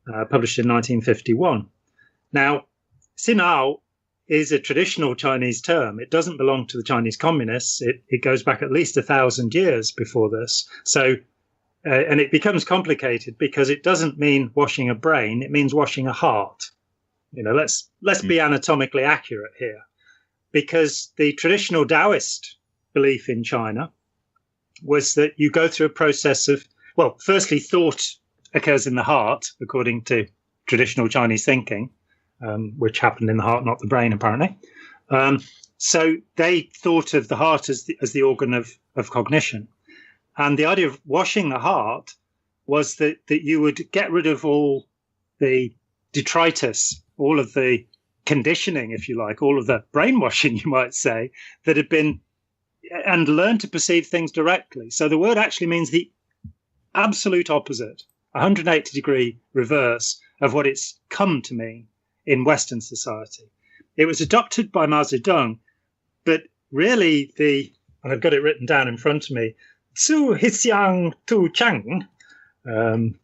published in 1951. Now, Sinao is a traditional Chinese term. It doesn't belong to the Chinese communists. It goes back at least 1,000 years before this. So, and it becomes complicated because it doesn't mean washing a brain. It means washing a heart. Let's be anatomically accurate here, because the traditional Taoist belief in China was that you go through a process of, well, firstly, thought occurs in the heart, according to traditional Chinese thinking, which happened in the heart, not the brain, apparently. So they thought of the heart as the organ of cognition. And the idea of washing the heart was that you would get rid of all the detritus, all of the conditioning, if you like, all of the brainwashing, you might say, that had been, and learn to perceive things directly. So the word actually means the absolute opposite, 180-degree reverse of what it's come to mean in Western society. It was adopted by Mao Zedong, but really and I've got it written down in front of me, Zu Hixiang Tu Chang,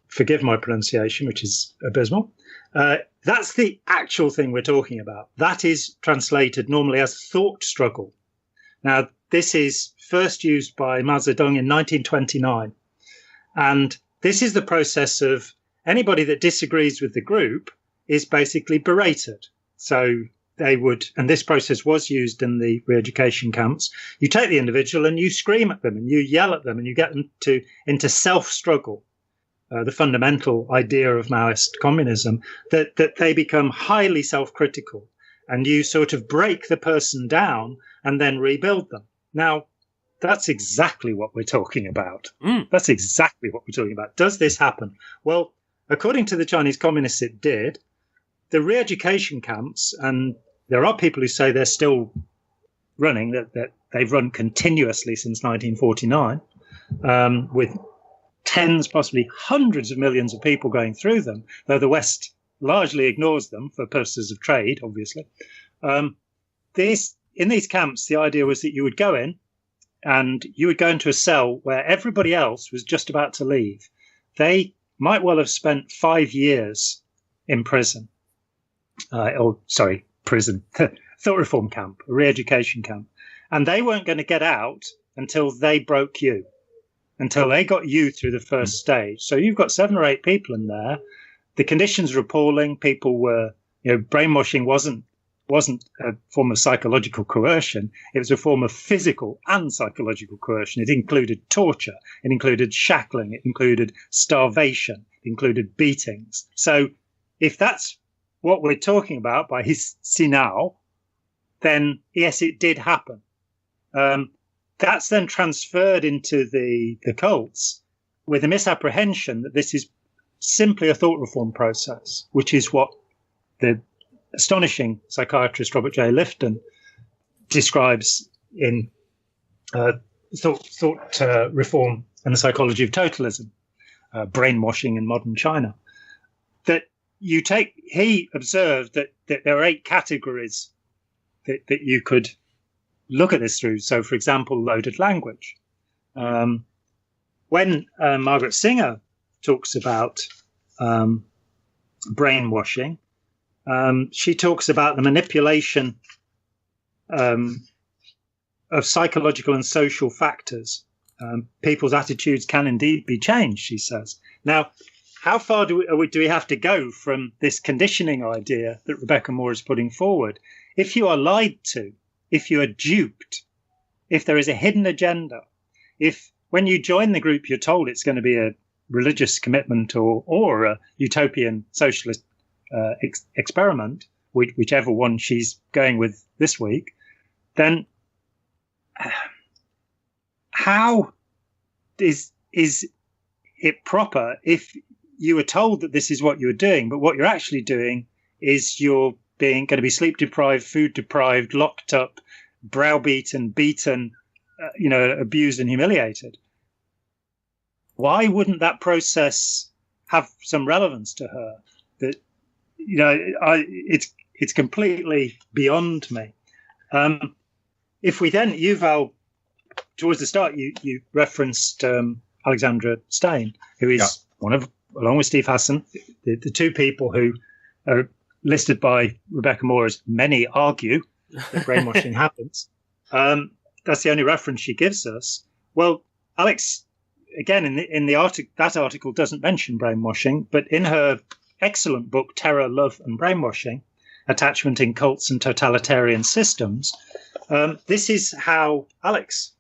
forgive my pronunciation, which is abysmal, that's the actual thing we're talking about. That is translated normally as thought struggle. Now, this is first used by Mao Zedong in 1929. And this is the process of anybody that disagrees with the group is basically berated. So they would, and this process was used in the re-education camps, you take the individual and you scream at them and you yell at them and you get them into self-struggle. The fundamental idea of Maoist communism, that they become highly self-critical, and you sort of break the person down and then rebuild them. Now, that's exactly what we're talking about. That's exactly what we're talking about. Does this happen? Well, according to the Chinese communists, it did. The re-education camps, and there are people who say they're still running, that they've run continuously since 1949, with tens, possibly hundreds of millions of people going through them, though the West largely ignores them for purposes of trade, obviously. In these camps, the idea was that you would go in and you would go into a cell where everybody else was just about to leave. They might well have spent 5 years in prison. Prison, thought reform camp, a re-education camp. And they weren't going to get out until they broke you, until they got you through the first stage. So you've got 7 or 8 people in there. The conditions were appalling. People were, brainwashing wasn't a form of psychological coercion. It was a form of physical and psychological coercion. It included torture. It included shackling. It included starvation. It included beatings. So if that's what we're talking about by his Sinao, then yes, it did happen. That's then transferred into the cults with a misapprehension that this is simply a thought reform process, which is what the astonishing psychiatrist Robert J. Lifton describes in thought reform and the psychology of totalism, brainwashing in modern China. That he observed that there are 8 categories that you could look at this through. So, for example, loaded language. When Margaret Singer talks about brainwashing, she talks about the manipulation of psychological and social factors. People's attitudes can indeed be changed, she says. Now, how far do we have to go from this conditioning idea that Rebecca Moore is putting forward? If you are lied to, if you are duped, if there is a hidden agenda, if when you join the group you're told it's going to be a religious commitment or a utopian socialist experiment, whichever one she's going with this week, then how is it proper if you were told that this is what you're doing, but what you're actually doing is you're going to be sleep deprived, food deprived, locked up, browbeaten, beaten, abused and humiliated? Why wouldn't that process have some relevance to her. That it's completely beyond me. If we then, Yuval, towards the start, you referenced Alexandra Stein, who is one of, along with Steve Hassan, the two people who are listed by Rebecca Moore as many argue that brainwashing happens. That's the only reference she gives us. Well, Alex, again, in the article, that article doesn't mention brainwashing, but in her excellent book, Terror, Love and Brainwashing, Attachment in Cults and Totalitarian Systems, this is how Alex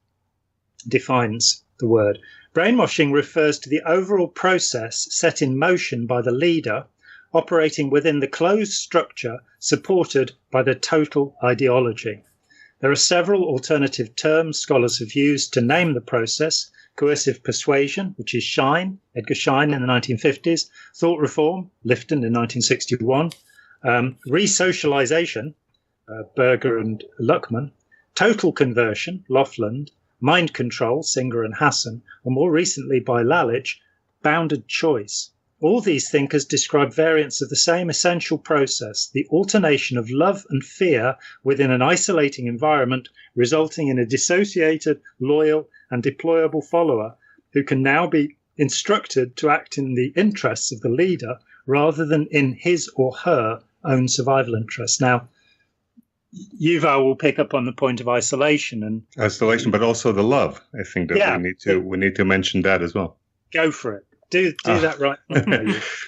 defines the word. Brainwashing refers to the overall process set in motion by the leader, operating within the closed structure supported by the total ideology. There are several alternative terms scholars have used to name the process: coercive persuasion, which is Schein, Edgar Schein in the 1950s, thought reform, Lifton in 1961, resocialization, Berger and Luckman, total conversion, Lofland, mind control, Singer and Hassan, or more recently by Lalich, bounded choice. All these thinkers describe variants of the same essential process, the alternation of love and fear within an isolating environment, resulting in a dissociated, loyal, and deployable follower who can now be instructed to act in the interests of the leader rather than in his or her own survival interests. Now, Yuval will pick up on the point of isolation, but also the love. I think that we need to mention that as well. Go for it. Do that right.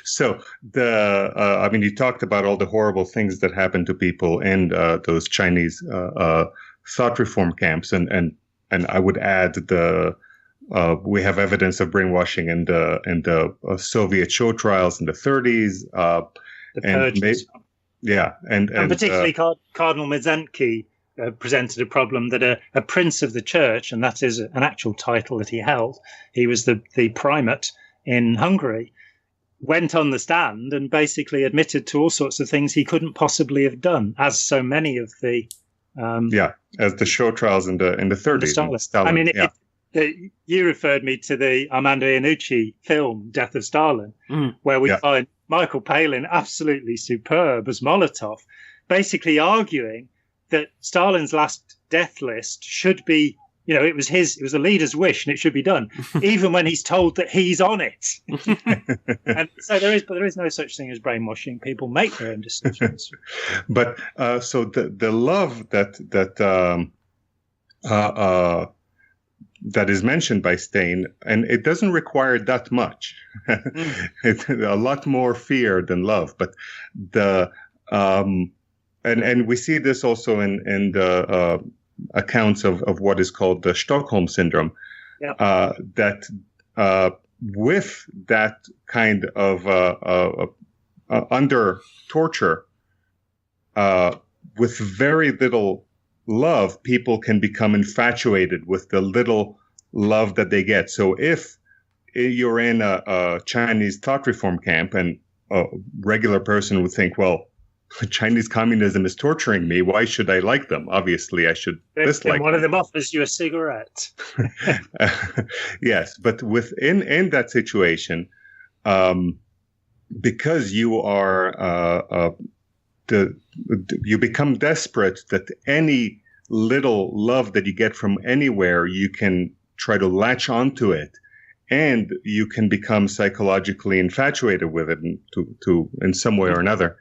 So you talked about all the horrible things that happen to people in those Chinese thought reform camps, and I would add we have evidence of brainwashing in the Soviet show trials in the 30s. The purges. And particularly Cardinal Mezentki presented a problem that a prince of the church, and that is an actual title that he held, he was the primate in Hungary, went on the stand and basically admitted to all sorts of things he couldn't possibly have done, as so many of the as the show trials in the 30s. Stalin, you referred me to the Armando Iannucci film Death of Stalin, where we find Michael Palin absolutely superb as Molotov, basically arguing that Stalin's last death list should be, it was the leader's wish and it should be done, even when he's told that he's on it. And so there is no such thing as brainwashing. People make their own decisions. But so the love that is mentioned by Stein, and it doesn't require that much. It's a lot more fear than love. But and we see this also in the accounts of what is called the Stockholm syndrome. That with that kind of under torture, with very little love, people can become infatuated with the little love that they get. So if you're in a Chinese thought reform camp and a regular person would think, well, Chinese communism is torturing me, why should I like them? Obviously, I should dislike them. One of them offers you a cigarette. Yes, but in that situation, because you are you become desperate that any little love that you get from anywhere, you can try to latch onto it, and you can become psychologically infatuated with it in some way or another.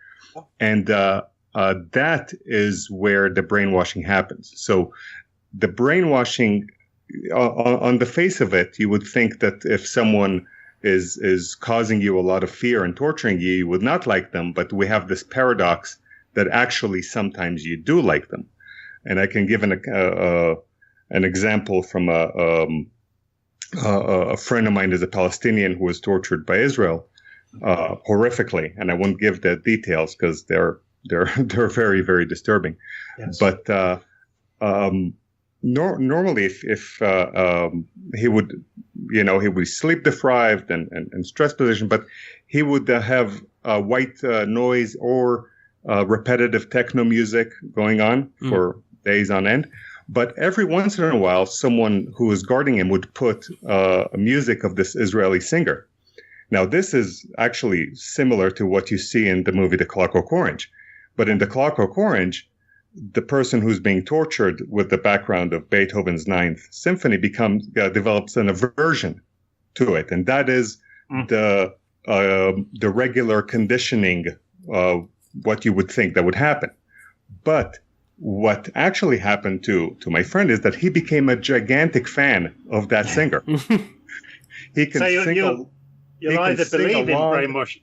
And that is where the brainwashing happens. So the brainwashing, on the face of it, you would think that if someone is causing you a lot of fear and torturing you, you would not like them. But we have this paradox that actually sometimes you do like them. And I can give an example from a friend of mine is a Palestinian who was tortured by Israel horrifically, and I won't give the details because they're very, very disturbing. Yes. But normally, if he would, he would be sleep deprived and stress position, but he would have white noise or repetitive techno music going on for days on end. But every once in a while, someone who was guarding him would put music of this Israeli singer. Now, this is actually similar to what you see in the movie The Clockwork Orange. But in The Clockwork Orange, the person who's being tortured with the background of Beethoven's Ninth Symphony develops an aversion to it, and that is the regular conditioning, what you would think that would happen. But what actually happened to my friend is that he became a gigantic fan of that singer. He can you'll either believe in brainwashing.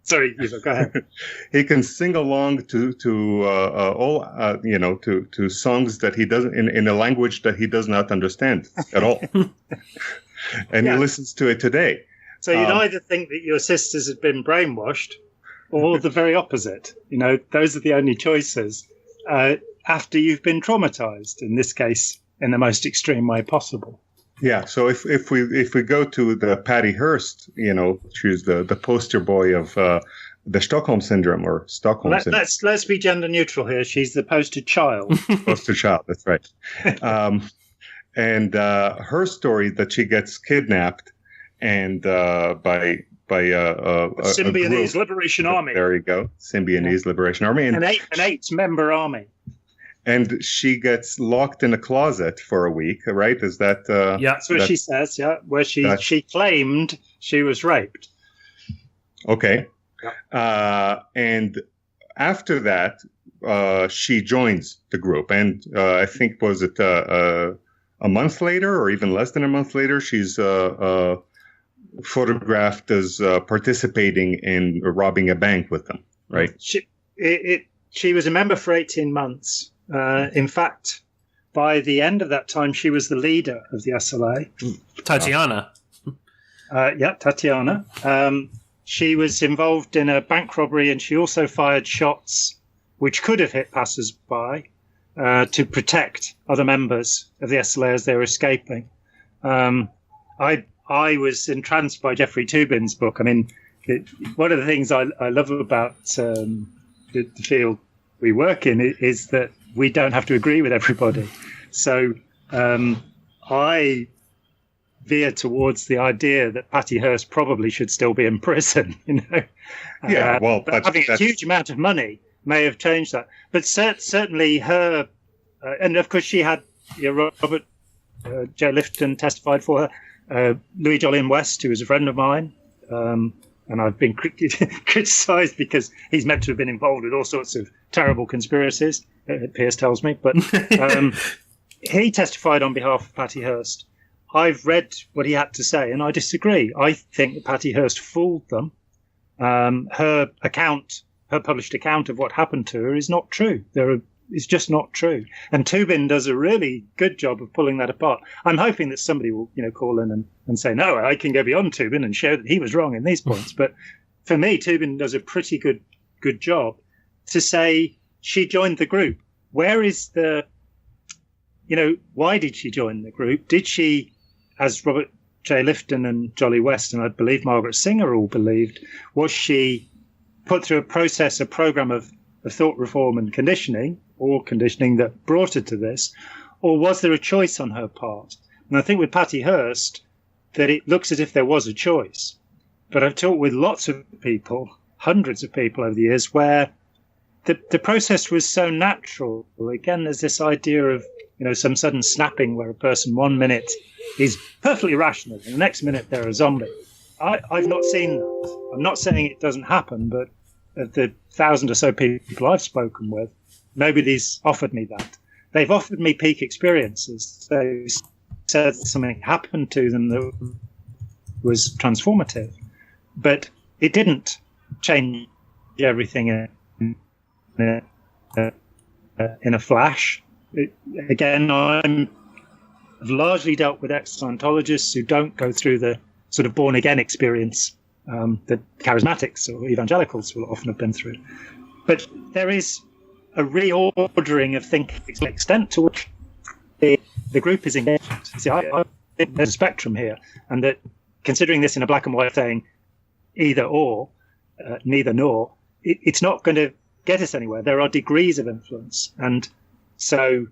Sorry, Yuval, go ahead. He can sing along to songs that he doesn't in a language that he does not understand at all, and he listens to it today. So you'd either think that your sisters had been brainwashed, or the very opposite. Those are the only choices. After you've been traumatized, in this case, in the most extreme way possible. Yeah. So if we go to the Patty Hearst, she's the poster boy of the Stockholm syndrome or Stockholm syndrome. Let's be gender neutral here. She's the poster child. Poster child. That's right. And her story that she gets kidnapped and by Symbionese Liberation Army. There you go, Symbionese Liberation Army, and an eight-member army. And she gets locked in a closet for a week, right? Is that? That's what she says. Yeah, where she claimed she was raped. Okay. Yeah. And after that, she joins the group, and I think was it a month later, or even less than a month later, she's photographed as participating in robbing a bank with them, right? She was a member for 18 months. In fact, by the end of that time, she was the leader of the SLA. Tatiana. Tatiana. She was involved in a bank robbery, and she also fired shots which could have hit passers-by to protect other members of the SLA as they were escaping. I was entranced by Jeffrey Toobin's book. I mean, one of the things I love about the field we work in is that we don't have to agree with everybody. So I veer towards the idea that Patty Hearst probably should still be in prison. Yeah, well, but having a huge amount of money may have changed that. But certainly her, and of course she had Robert J. Lifton testified for her, Louis Jolyon West, who was a friend of mine. And I've been criticised because he's meant to have been involved with all sorts of terrible conspiracies, Pierce tells me. But he testified on behalf of Patty Hearst. I've read what he had to say, and I disagree. I think that Patty Hearst fooled them. Her published account of what happened to her is not true. It's just not true. And Toobin does a really good job of pulling that apart. I'm hoping that somebody will, call in and say, no, I can go beyond Toobin and show that he was wrong in these points. But for me, Toobin does a pretty good job to say she joined the group. Where is the, why did she join the group? Did she, as Robert J. Lifton and Jolly West, and I believe Margaret Singer all believed, was she put through a program of thought reform and conditioning, or conditioning that brought her to this, or was there a choice on her part? And I think with Patty Hearst that it looks as if there was a choice. But I've talked with lots of people, hundreds of people over the years, where the process was so natural. Again, there's this idea of some sudden snapping where a person 1 minute is perfectly rational and the next minute they're a zombie. I've not seen that. I'm not saying it doesn't happen, but of the 1,000 or so people I've spoken with, nobody's offered me that. They've offered me peak experiences. They said something happened to them that was transformative, but it didn't change everything in a flash. I've largely dealt with ex-Scientologists who don't go through the sort of born-again experience that charismatics or evangelicals will often have been through. But there is a reordering of thinking to the extent to which the group is engaged. See, I think there's a spectrum here, and that considering this in a black and white thing, either or, neither nor, it's not going to get us anywhere. There are degrees of influence. And so,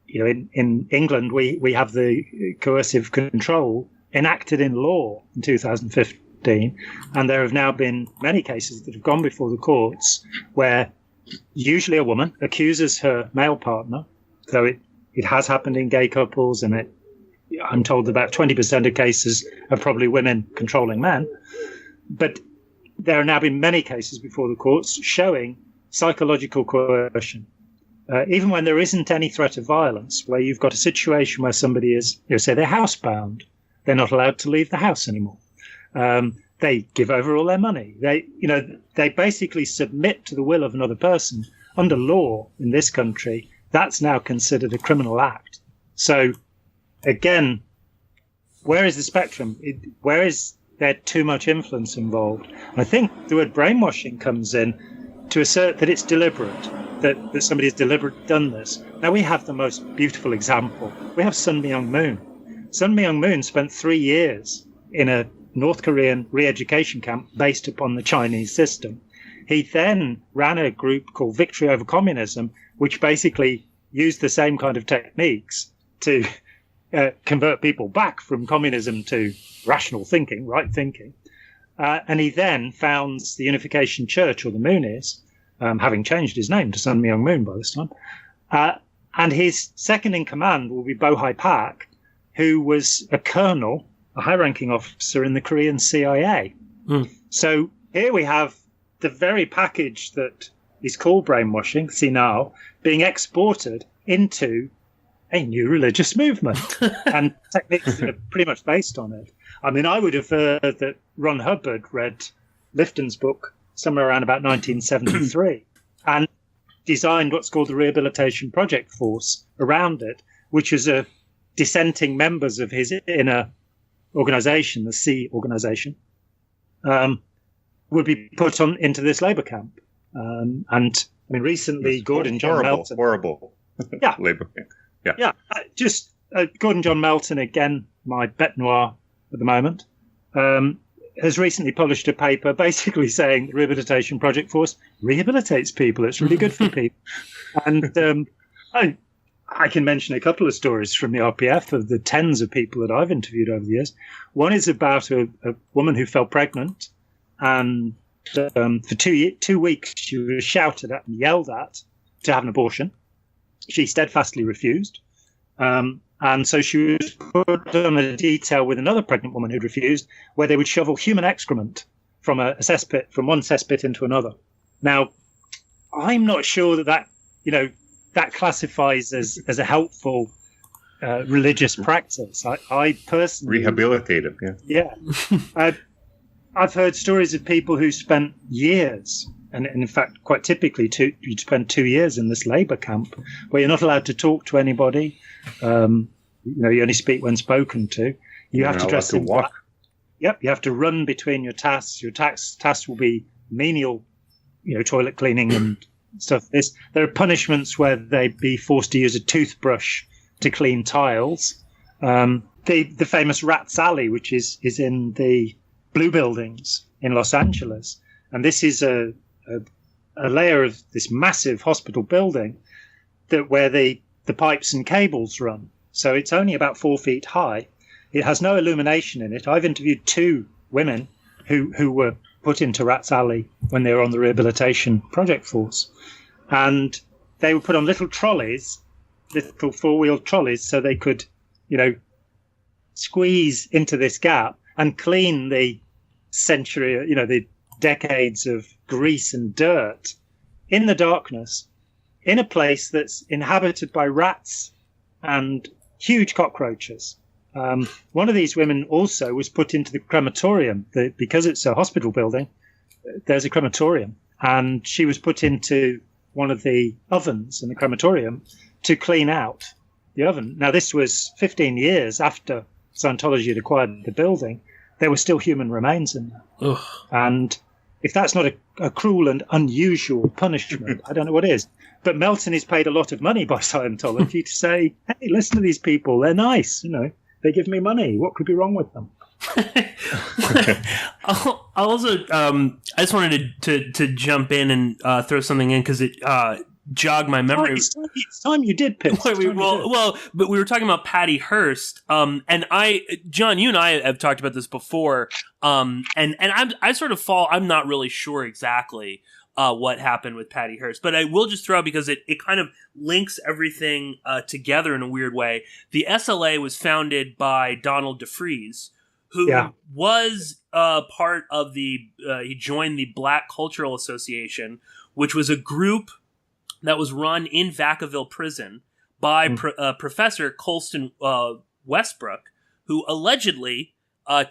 in England, we have the coercive control enacted in law in 2015 2014. And there have now been many cases that have gone before the courts where usually a woman accuses her male partner, though it has happened in gay couples, and I'm told about 20% of cases are probably women controlling men. But there have now been many cases before the courts showing psychological coercion. Even when there isn't any threat of violence, where you've got a situation where somebody is, say they're housebound, they're not allowed to leave the house anymore. They give over all their money. They basically submit to the will of another person. Under law in this country, that's now considered a criminal act. So, again, where is the spectrum? Where is there too much influence involved? And I think the word brainwashing comes in to assert that it's deliberate. That somebody has deliberately done this. Now, we have the most beautiful example. We have Sun Myung-moon. Sun Myung-moon spent 3 years in a North Korean re-education camp based upon the Chinese system. He then ran a group called Victory Over Communism, which basically used the same kind of techniques to convert people back from communism to rational thinking, right thinking. And he then founds the Unification Church, or the Moonies, having changed his name to Sun Myung-moon by this time. And his second in command will be Bo-hai Pak, who was a colonel, a high-ranking officer in the Korean CIA. So here we have the very package that is called brainwashing, Sinao, being exported into a new religious movement and techniques that are pretty much based on it. I mean, I would have heard that Ron Hubbard read Lifton's book somewhere around about 1973 and designed what's called the Rehabilitation Project Force around it, which is a dissenting members of his inner organization, the C organization, would be put on into this labor camp. And I mean, recently, Gordon John Melton. Horrible. Yeah. Labor camp. Yeah. Gordon John Melton, again, my bête noire at the moment, has recently published a paper basically saying the Rehabilitation Project Force rehabilitates people. It's really good for people. And I can mention a couple of stories from the RPF of the tens of people that I've interviewed over the years. One is about a woman who fell pregnant, and for 2 weeks she was shouted at and yelled at to have an abortion. She steadfastly refused. And so she was put on a detail with another pregnant woman who'd refused, where they would shovel human excrement from a cesspit, from one cesspit into another. Now, I'm not sure that classifies as a helpful religious practice. I personally rehabilitative. Yeah. I've heard stories of people who spent years, and in fact, quite typically, you'd spend 2 years in this labor camp where you're not allowed to talk to anybody. You only speak when spoken to. You have to dress in walk. Yep, you have to run between your tasks. Your tasks will be menial, toilet cleaning and stuff. There are punishments where they'd be forced to use a toothbrush to clean tiles. The famous Rat's Alley, which is in the Blue Buildings in Los Angeles, and this is a layer of this massive hospital building where the pipes and cables run. So it's only about 4 feet high. It has no illumination in it. I've interviewed 2 women who were put into Rat's Alley when they were on the Rehabilitation Project Force. And they were put on little trolleys, little 4-wheeled trolleys, so they could, squeeze into this gap and clean the century, the decades of grease and dirt in the darkness, in a place that's inhabited by rats and huge cockroaches. One of these women also was put into the crematorium. Because it's a hospital building, there's a crematorium. And she was put into one of the ovens in the crematorium to clean out the oven. Now, this was 15 years after Scientology had acquired the building. There were still human remains in there. Ugh. And if that's not a cruel and unusual punishment, I don't know what is. But Melton is paid a lot of money by Scientology to say, hey, listen to these people. They're nice. They give me money. What could be wrong with them? I just wanted to jump in and throw something in because jog my memory. It's time you did pitch. But we were talking about Patty Hearst, and Jon, you and I have talked about this before, and I'm not really sure exactly what happened with Patty Hearst, but I will just throw out because it kind of links everything together in a weird way. The SLA was founded by Donald DeFreeze, who was part of he joined the Black Cultural Association, which was a group that was run in Vacaville Prison by Professor Colston Westbrook, who allegedly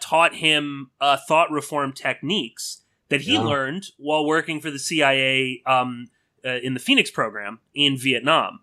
taught him thought reform techniques that he learned while working for the CIA in the Phoenix program in Vietnam.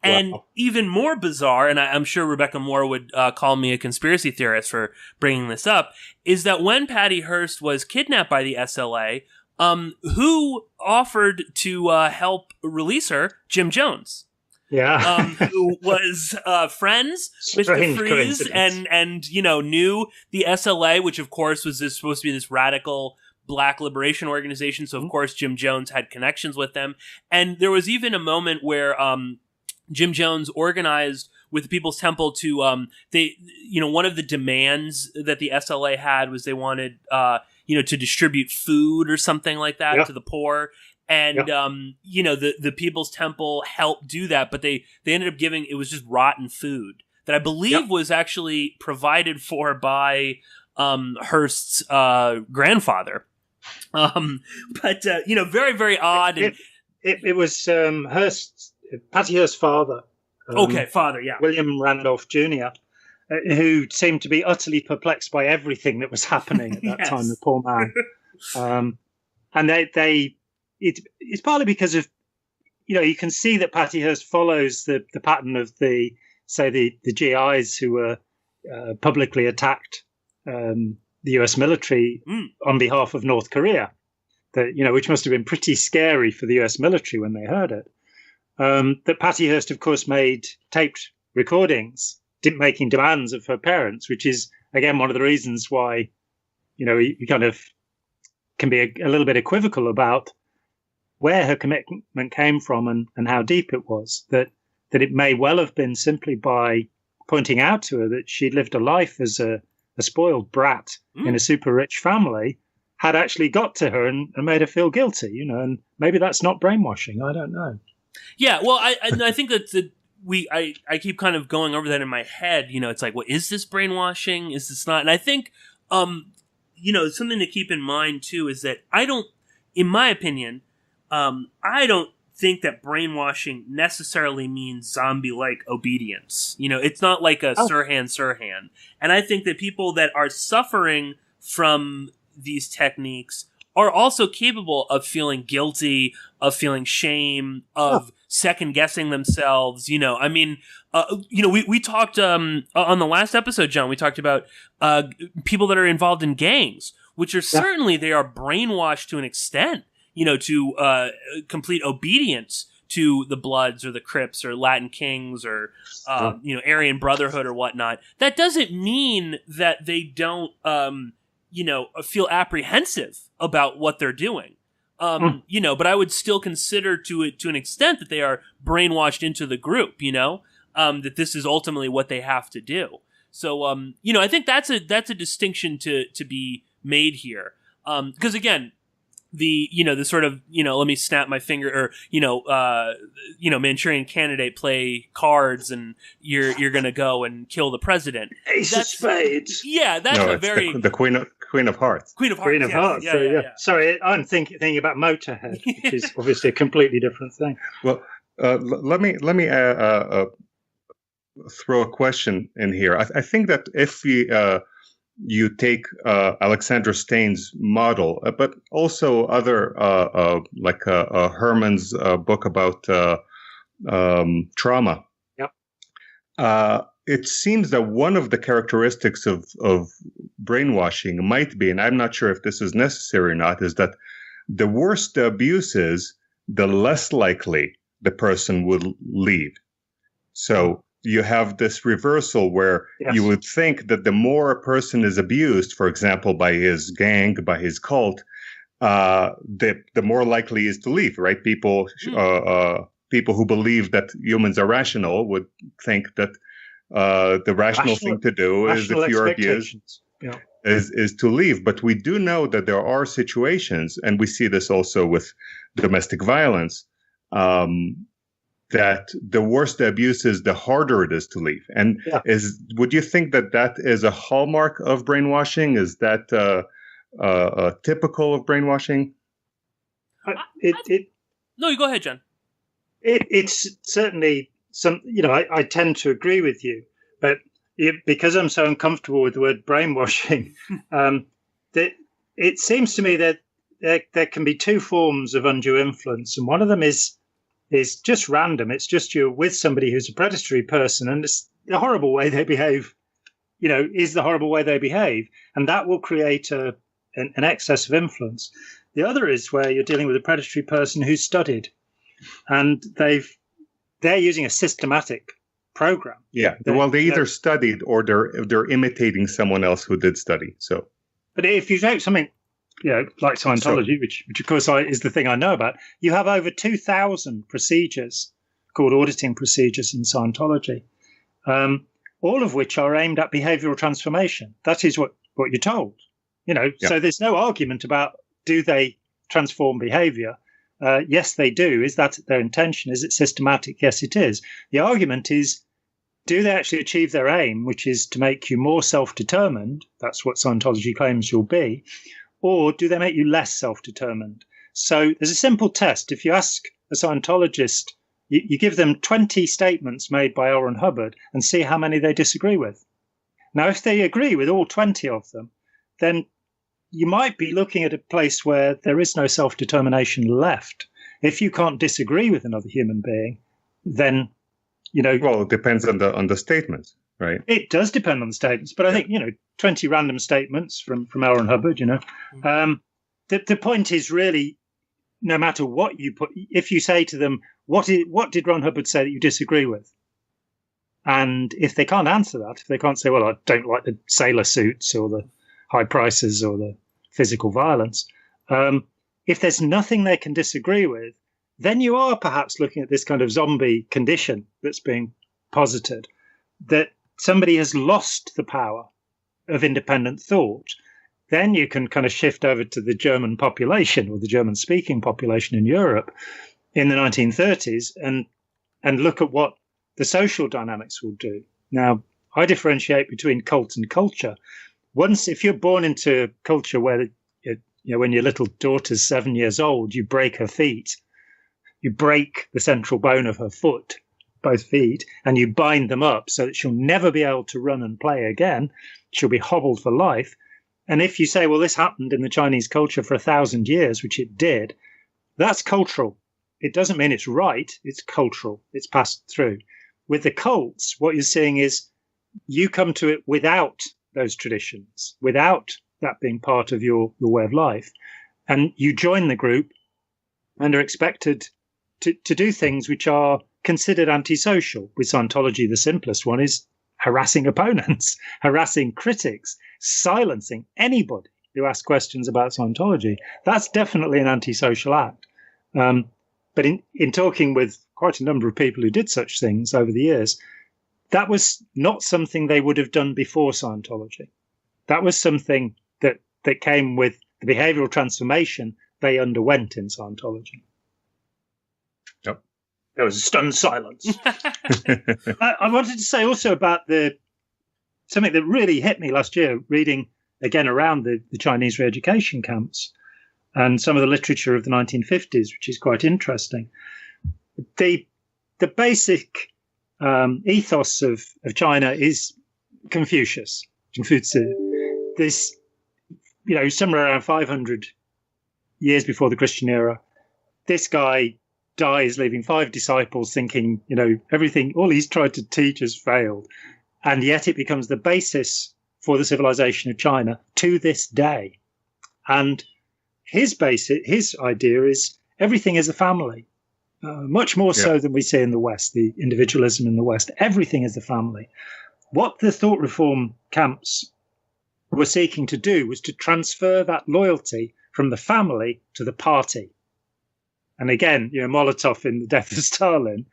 And even more bizarre, and I'm sure Rebecca Moore would call me a conspiracy theorist for bringing this up, is that when Patty Hearst was kidnapped by the SLA, who offered to help release her? Jim Jones. Yeah. Who was friends with DeFreeze and knew the SLA, which of course was supposed to be this radical Black liberation organization. So of course Jim Jones had connections with them. And there was even a moment where Jim Jones organized with the People's Temple to one of the demands that the SLA had was they wanted to distribute food or something like that to the poor. And the People's Temple helped do that, but they ended up giving it was just rotten food that I believe was actually provided for by Hearst's grandfather. But very, very odd. It was Patty Hearst's father. Father, yeah. William Randolph Jr., who seemed to be utterly perplexed by everything that was happening at that time, the poor man. And it's partly because of, you can see that Patty Hearst follows the pattern of the GIs who were publicly attacked the US military on behalf of North Korea, which must have been pretty scary for the US military when they heard it. That Patty Hearst, of course, made taped recordings, making demands of her parents, which is, again, one of the reasons why, you kind of can be a little bit equivocal about where her commitment came from and how deep it was. That it may well have been simply by pointing out to her that she'd lived a life as a spoiled brat in a super rich family had actually got to her and made her feel guilty, and maybe that's not brainwashing. I don't know. Yeah, well, I think that I keep kind of going over that in my head. It's like, well, is this brainwashing? Is this not? And I think, something to keep in mind too is that in my opinion, I don't think that brainwashing necessarily means zombie-like obedience. It's not like a Sirhan. And I think that people that are suffering from these techniques are also capable of feeling guilty, of feeling shame, of second-guessing themselves. We talked on the last episode, Jon, we talked about people that are involved in gangs, which are certainly, they are brainwashed to an extent, to complete obedience to the Bloods or the Crips or Latin Kings or, Aryan Brotherhood or whatnot. That doesn't mean that they don't, feel apprehensive about what they're doing. But I would still consider to an extent that they are brainwashed into the group, that this is ultimately what they have to do. So, I think that's a distinction to be made here. Because again, the sort of, let me snap my finger or, Manchurian Candidate play cards and you're going to go and kill the president. Ace of Spades. Yeah, that's the Queen of Hearts. Queen of Hearts. Yeah. Sorry, I'm thinking about Motorhead, which is obviously a completely different thing. Well, let me throw a question in here. I think that if you take Alexander Stein's model, but also other like Herman's book about trauma. Yep. It seems that one of the characteristics of brainwashing might be, and I'm not sure if this is necessary or not, is that the worse the abuse is, the less likely the person would leave. So you have this reversal where you would think that the more a person is abused, for example, by his gang, by his cult, the more likely he is to leave, right? People people who believe that humans are rational would think that the rational thing to do is, if you're abused, is to leave. But we do know that there are situations, and we see this also with domestic violence, that the worse the abuse is, the harder it is to leave. And would you think that is a hallmark of brainwashing? Is that typical of brainwashing? No, you go ahead, Jon. It's certainly some. I tend to agree with you, but because I'm so uncomfortable with the word brainwashing, that it seems to me that there can be two forms of undue influence, and one of them is just random. It's just you're with somebody who's a predatory person, and it's the horrible way they behave. Is the horrible way they behave, and that will create an excess of influence. The other is where you're dealing with a predatory person who's studied, and they're using a systematic program. Yeah, well, they either studied or they're imitating someone else who did study. So, but if you take something, like Scientology, which of course is the thing I know about, you have over 2,000 procedures called auditing procedures in Scientology, all of which are aimed at behavioral transformation. That is what you're told. So there's no argument about, do they transform behavior? Yes, they do. Is that their intention? Is it systematic? Yes, it is. The argument is, do they actually achieve their aim, which is to make you more self-determined? That's what Scientology claims you'll be. Or do they make you less self-determined? So there's a simple test. If you ask a Scientologist, you give them 20 statements made by L. Ron Hubbard and see how many they disagree with. Now, if they agree with all 20 of them, then you might be looking at a place where there is no self-determination left. If you can't disagree with another human being, then, Well, it depends on the statements, right? It does depend on the statements. But I think, 20 random statements from L. Ron Hubbard, the point is really, no matter what you put, if you say to them, what did Ron Hubbard say that you disagree with? And if they can't answer that, if they can't say, well, I don't like the sailor suits or the high prices or the physical violence, if there's nothing they can disagree with, then you are perhaps looking at this kind of zombie condition that's being posited, that somebody has lost the power of independent thought. Then you can kind of shift over to the German population or the German-speaking population in Europe in the 1930s and look at what the social dynamics will do. Now, I differentiate between cult and culture. Once, if you're born into a culture where, when your little daughter's 7 years old, you break her feet, you break the central bone of her foot, both feet, and you bind them up so that she'll never be able to run and play again. She'll be hobbled for life. And if you say, well, this happened in the Chinese culture for 1,000 years, which it did, that's cultural. It doesn't mean it's right. It's cultural. It's passed through. With the cults, what you're seeing is you come to it without those traditions, without that being part of your way of life. And you join the group and are expected to do things which are considered antisocial. With Scientology, the simplest one is harassing opponents, harassing critics, silencing anybody who asks questions about Scientology. That's definitely an antisocial act. But in talking with quite a number of people who did such things over the years, that was not something they would have done before Scientology. That was something that came with the behavioral transformation they underwent in Scientology. Yep. There was a stunned silence. I wanted to say also about something that really hit me last year, reading again around the Chinese re-education camps and some of the literature of the 1950s, which is quite interesting. The basic ethos of China is Confucius. This, somewhere around 500 years before the Christian era, this guy dies, leaving 5 disciples, thinking, everything, all he's tried to teach has failed. And yet it becomes the basis for the civilization of China to this day. And his idea is everything is a family. Much more so than we see in the West, the individualism in the West. Everything is a family. What the thought reform camps were seeking to do was to transfer that loyalty from the family to the party. And again, Molotov in The Death of Stalin,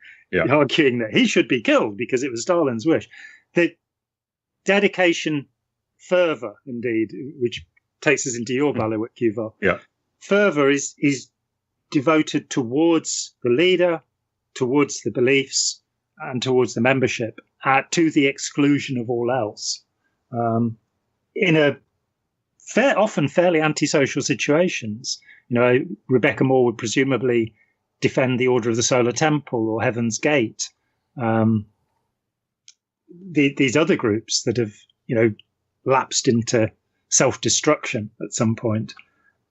arguing that he should be killed because it was Stalin's wish. The dedication, fervor, indeed, which takes us into your bailiwick, Yuval. Yeah. Fervor is devoted towards the leader, towards the beliefs, and towards the membership, to the exclusion of all else. In often fairly antisocial situations, Rebecca Moore would presumably defend the Order of the Solar Temple or Heaven's Gate. These other groups that have, lapsed into self-destruction at some point.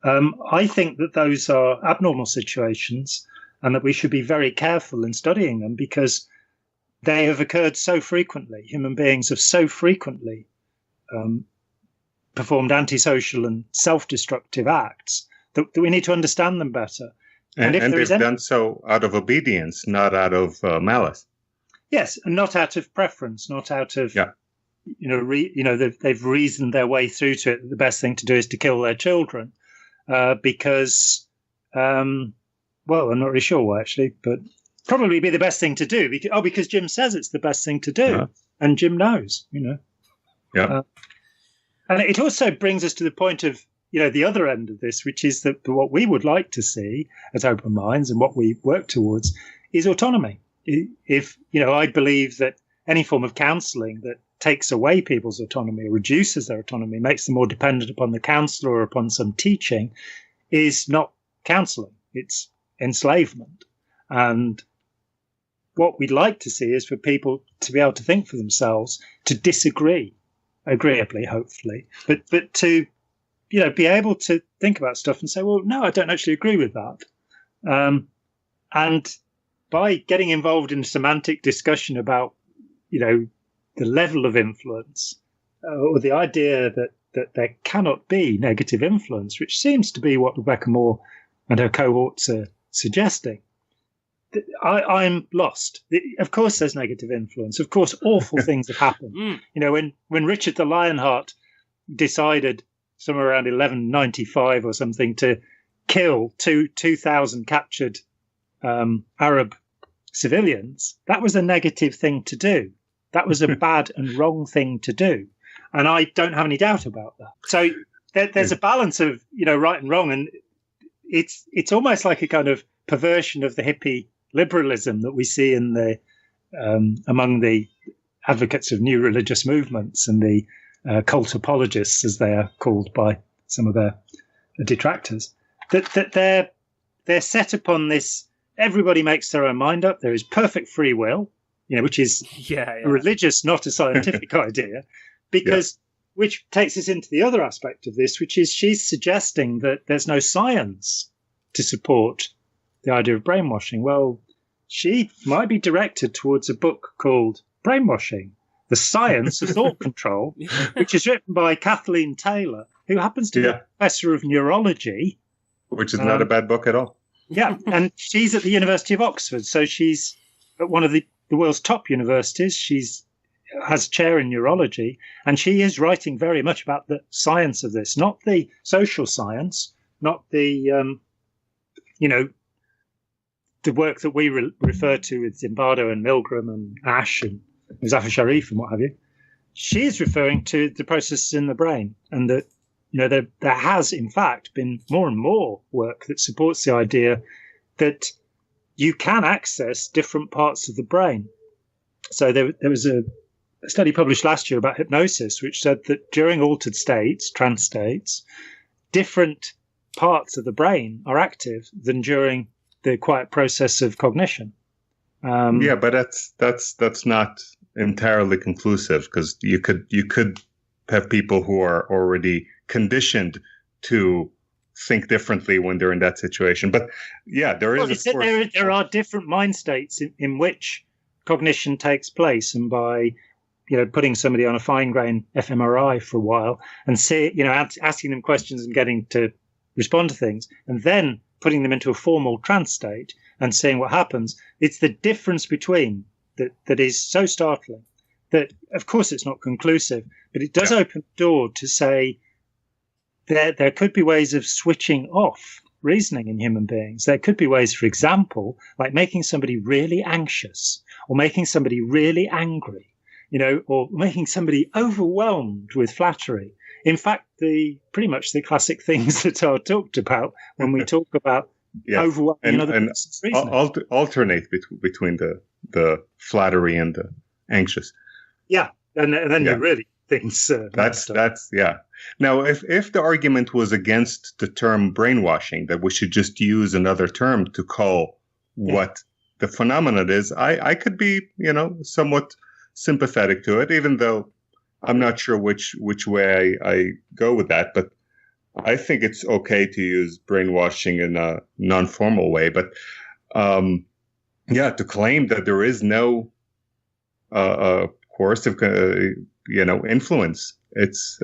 I think that those are abnormal situations and that we should be very careful in studying them because they have occurred so frequently. Human beings have so frequently performed antisocial and self-destructive acts that we need to understand them better. And they've done so out of obedience, not out of malice. Yes, and not out of preference, not out of, they've reasoned their way through to it. The best thing to do is to kill their children because, I'm not really sure why, actually, but probably be the best thing to do. Because Jim says it's the best thing to do, and Jim knows, Yeah. And it also brings us to the point of, the other end of this, which is that what we would like to see at Open Minds and what we work towards is autonomy. If, I believe that any form of counselling that takes away people's autonomy or reduces their autonomy, makes them more dependent upon the counsellor or upon some teaching, is not counselling. It's enslavement. And what we'd like to see is for people to be able to think for themselves, to disagree, agreeably, hopefully, but to, be able to think about stuff and say, well, no, I don't actually agree with that. And by getting involved in semantic discussion about, the level of influence or the idea that there cannot be negative influence, which seems to be what Rebecca Moore and her cohorts are suggesting, I'm lost. Of course there's negative influence. Of course awful things have happened. When Richard the Lionheart decided somewhere around 1195 or something to kill 2,000 captured Arab civilians, that was a negative thing to do. That was a bad and wrong thing to do. And I don't have any doubt about that. So there's a balance of, right and wrong. And it's almost like a kind of perversion of the hippie liberalism that we see in the among the advocates of new religious movements and the cult apologists, as they are called by some of their detractors, that they're set upon this. Everybody makes their own mind up. There is perfect free will, which is a religious, not a scientific idea, because which takes us into the other aspect of this, which is she's suggesting that there's no science to support the idea of brainwashing. Well, she might be directed towards a book called Brainwashing, The Science of Thought Control, which is written by Kathleen Taylor, who happens to be a professor of neurology. Which is not a bad book at all. Yeah, and she's at the University of Oxford, so she's at one of the world's top universities. She's has a chair in neurology, and she is writing very much about the science of this, not the social science, not the, the work that we refer to with Zimbardo and Milgram and Ash and Muzaffar Sharif and what have you. She is referring to the processes in the brain, and that there has, in fact, been more and more work that supports the idea that you can access different parts of the brain. So there was a study published last year about hypnosis, which said that during altered states, trance states, different parts of the brain are active than during the quiet process of cognition. But that's not entirely conclusive, because you could have people who are already conditioned to think differently when they're in that situation. But there is. There are different mind states in which cognition takes place, and by putting somebody on a fine grain fMRI for a while and asking them questions and getting to respond to things, and then putting them into a formal trance state and seeing what happens. It's the difference between that is so startling that, of course, it's not conclusive, but it does open the door to say there could be ways of switching off reasoning in human beings. There could be ways, for example, like making somebody really anxious or making somebody really angry, or making somebody overwhelmed with flattery. In fact, pretty much the classic things that are talked about when we talk about overwhelming another person's reasoning. Alternate between the flattery and the anxious. Yeah, and then you really things. That's Now, if the argument was against the term brainwashing, that we should just use another term to call what the phenomenon is, I could be, somewhat sympathetic to it, even though I'm not sure which way I go with that. But I think it's okay to use brainwashing in a non-formal way. But to claim that there is no coercive, influence, it's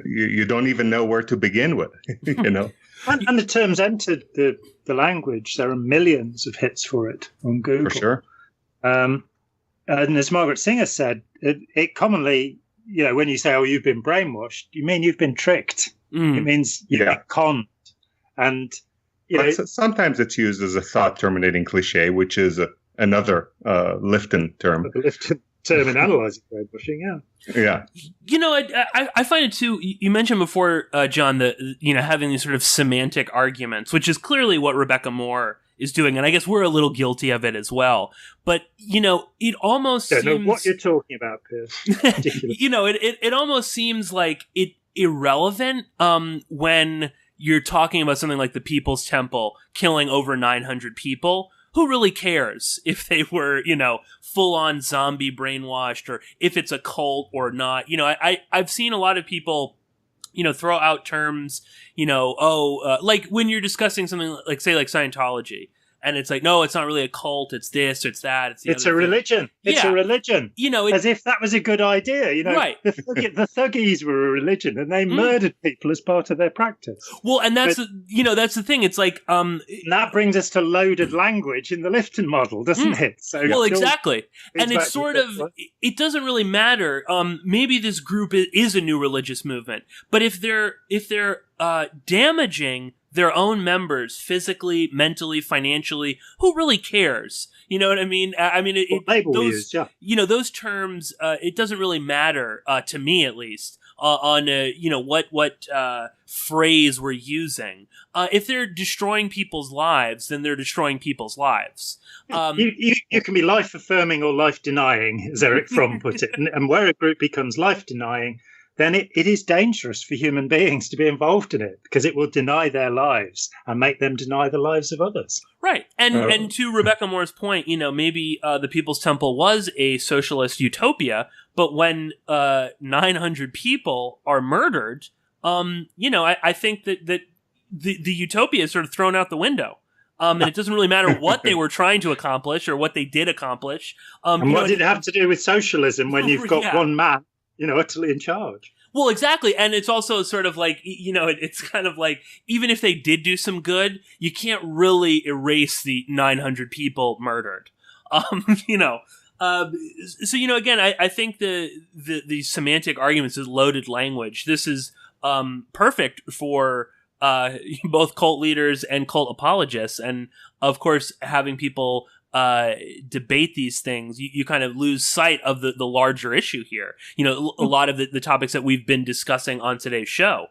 you don't even know where to begin with, And the term's entered the language. There are millions of hits for it on Google. For sure. And as Margaret Singer said, it commonly, when you say, "Oh, you've been brainwashed," you mean you've been tricked. It means you've been conned. And sometimes it's used as a thought-terminating cliche, which is another Lifton term. The Lifton term in analyzing brainwashing, yeah. I find it too. You mentioned before, John, that having these sort of semantic arguments, which is clearly what Rebecca Moore is doing, and I guess we're a little guilty of it as well. But it almost seems know what you're talking about, Pierce. It almost seems like it irrelevant when you're talking about something like the People's Temple killing over 900 people. Who really cares if they were, full-on zombie brainwashed, or if it's a cult or not? I've seen a lot of people, throw out terms, like when you're discussing something like, say, like Scientology, and it's like, no, it's not really a cult, it's this, it's that, it's a religion. It's a religion. As if that was a good idea, right. The Thuggies were a religion, and they murdered people as part of their practice. Well, and that's that's the thing. It's like and that brings us to loaded language in the Lifton model, doesn't it? So exactly. And it's sort of it doesn't really matter. Maybe this group is a new religious movement, but if they're damaging their own members physically, mentally, financially, who really cares? You know what I mean? Those terms, it doesn't really matter, to me at least, on what phrase we're using. If they're destroying people's lives, then they're destroying people's lives. You can be life-affirming or life-denying, as Eric Fromm put it. And where a group becomes life-denying, then it is dangerous for human beings to be involved in it, because it will deny their lives and make them deny the lives of others. Right. And to Rebecca Moore's point, maybe the People's Temple was a socialist utopia, but when 900 people are murdered, I think that the utopia is sort of thrown out the window. And it doesn't really matter what they were trying to accomplish or what they did accomplish. And what did it have to do with socialism when you've got one man utterly in charge? Well, exactly. And it's also sort of like, it's kind of like, even if they did do some good, you can't really erase the 900 people murdered. Again, I think the semantic arguments is loaded language. This is perfect for both cult leaders and cult apologists. And of course, having people debate these things, you kind of lose sight of the larger issue here. A lot of the topics that we've been discussing on today's show.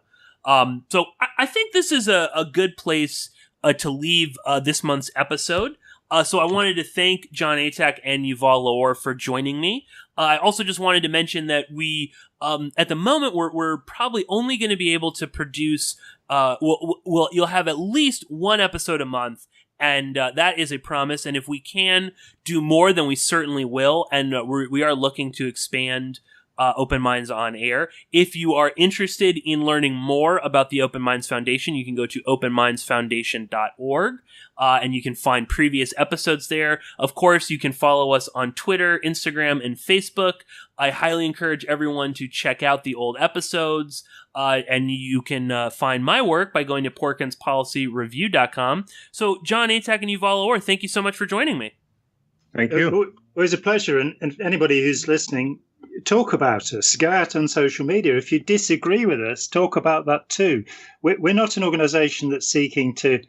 So I think this is a good place to leave this month's episode. So I wanted to thank Jon Atack and Yuval Laor for joining me. I also just wanted to mention that we, at the moment, we're probably only going to be able to produce, you'll have at least one episode a month. And that is a promise. And if we can do more, then we certainly will. And we are looking to expand Open Minds on Air. If you are interested in learning more about the Open Minds Foundation, you can go to openmindsfoundation.org. And you can find previous episodes there. Of course, you can follow us on Twitter, Instagram, and Facebook. I highly encourage everyone to check out the old episodes. And you can find my work by going to porkinspolicyreview.com. So, Jon Atack and Yuval Laor, thank you so much for joining me. Thank you. It was a pleasure. And anybody who's listening, talk about us. Go out on social media. If you disagree with us, talk about that too. We're not an organization that's seeking to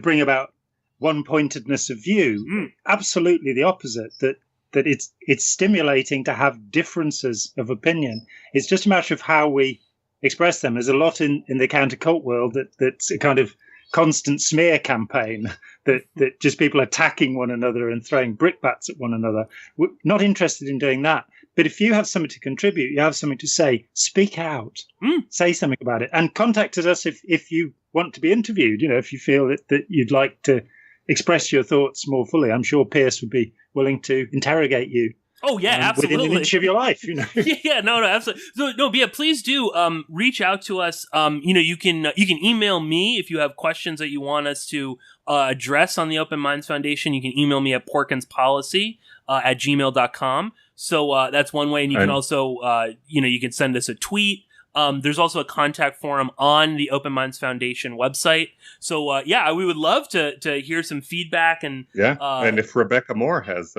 bring about one-pointedness of view. Absolutely the opposite, that it's stimulating to have differences of opinion. It's just a matter of how we express them. There's a lot in the counter-cult world that's a kind of constant smear campaign that just people attacking one another and throwing brickbats at one another. We're not interested in doing that. But if you have something to contribute, you have something to say, speak out, say something about it, and contact us if you want to be interviewed. If you feel that you'd like to express your thoughts more fully. I'm sure Pierce would be willing to interrogate you. Oh yeah, absolutely. Within an inch of your life, Yeah, no, absolutely. No, but yeah, please do reach out to us. You can email me if you have questions that you want us to address on the Open Minds Foundation. You can email me at porkinspolicy@gmail.com. So that's one way, and you can also you can send us a tweet. There's also a contact forum on the Open Minds Foundation website. So, we would love to hear some feedback. And and if Rebecca Moore has...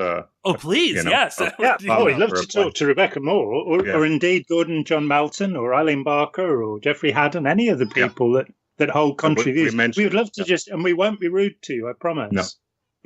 please, yes. We'd love to talk to Rebecca Moore, or indeed Gordon John Melton, or Eileen Barker, or Jeffrey Haddon, any of the people that hold contrary views. We would love to and we won't be rude to you, I promise. No.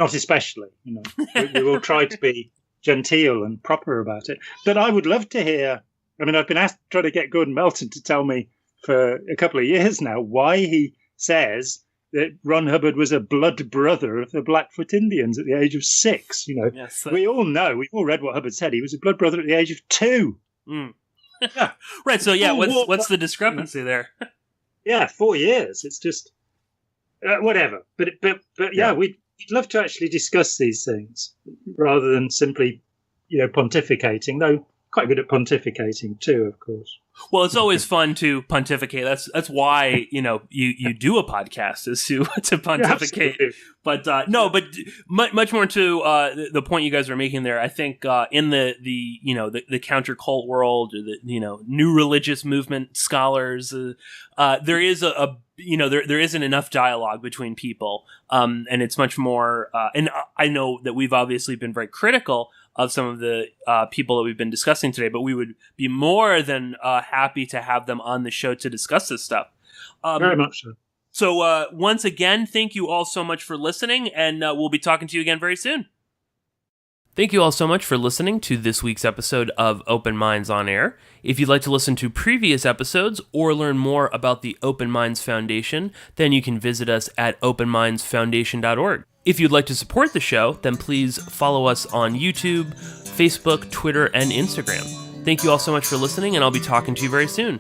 Not especially. We will try to be genteel and proper about it. But I would love to hear... I've been trying to get Gordon Melton to tell me for a couple of years now why he says that Ron Hubbard was a blood brother of the Blackfoot Indians at the age of 6. Yes, we all know, we've all read what Hubbard said. He was a blood brother at the age of 2. Yeah. Right. So what's the discrepancy there? 4 years. It's just whatever. But we'd love to actually discuss these things rather than simply pontificating, though. Quite good at pontificating too, of course. Well, it's always fun to pontificate. That's why you do a podcast, is to pontificate. But much more to the point you guys are making there. I think in the counter cult world, or the new religious movement scholars, there is there isn't enough dialogue between people, and it's much more. And I know that we've obviously been very critical of some of the people that we've been discussing today, but we would be more than happy to have them on the show to discuss this stuff. Very much so. So once again, thank you all so much for listening, and we'll be talking to you again very soon. Thank you all so much for listening to this week's episode of Open Minds on Air. If you'd like to listen to previous episodes or learn more about the Open Minds Foundation, then you can visit us at openmindsfoundation.org. If you'd like to support the show, then please follow us on YouTube, Facebook, Twitter, and Instagram. Thank you all so much for listening, and I'll be talking to you very soon.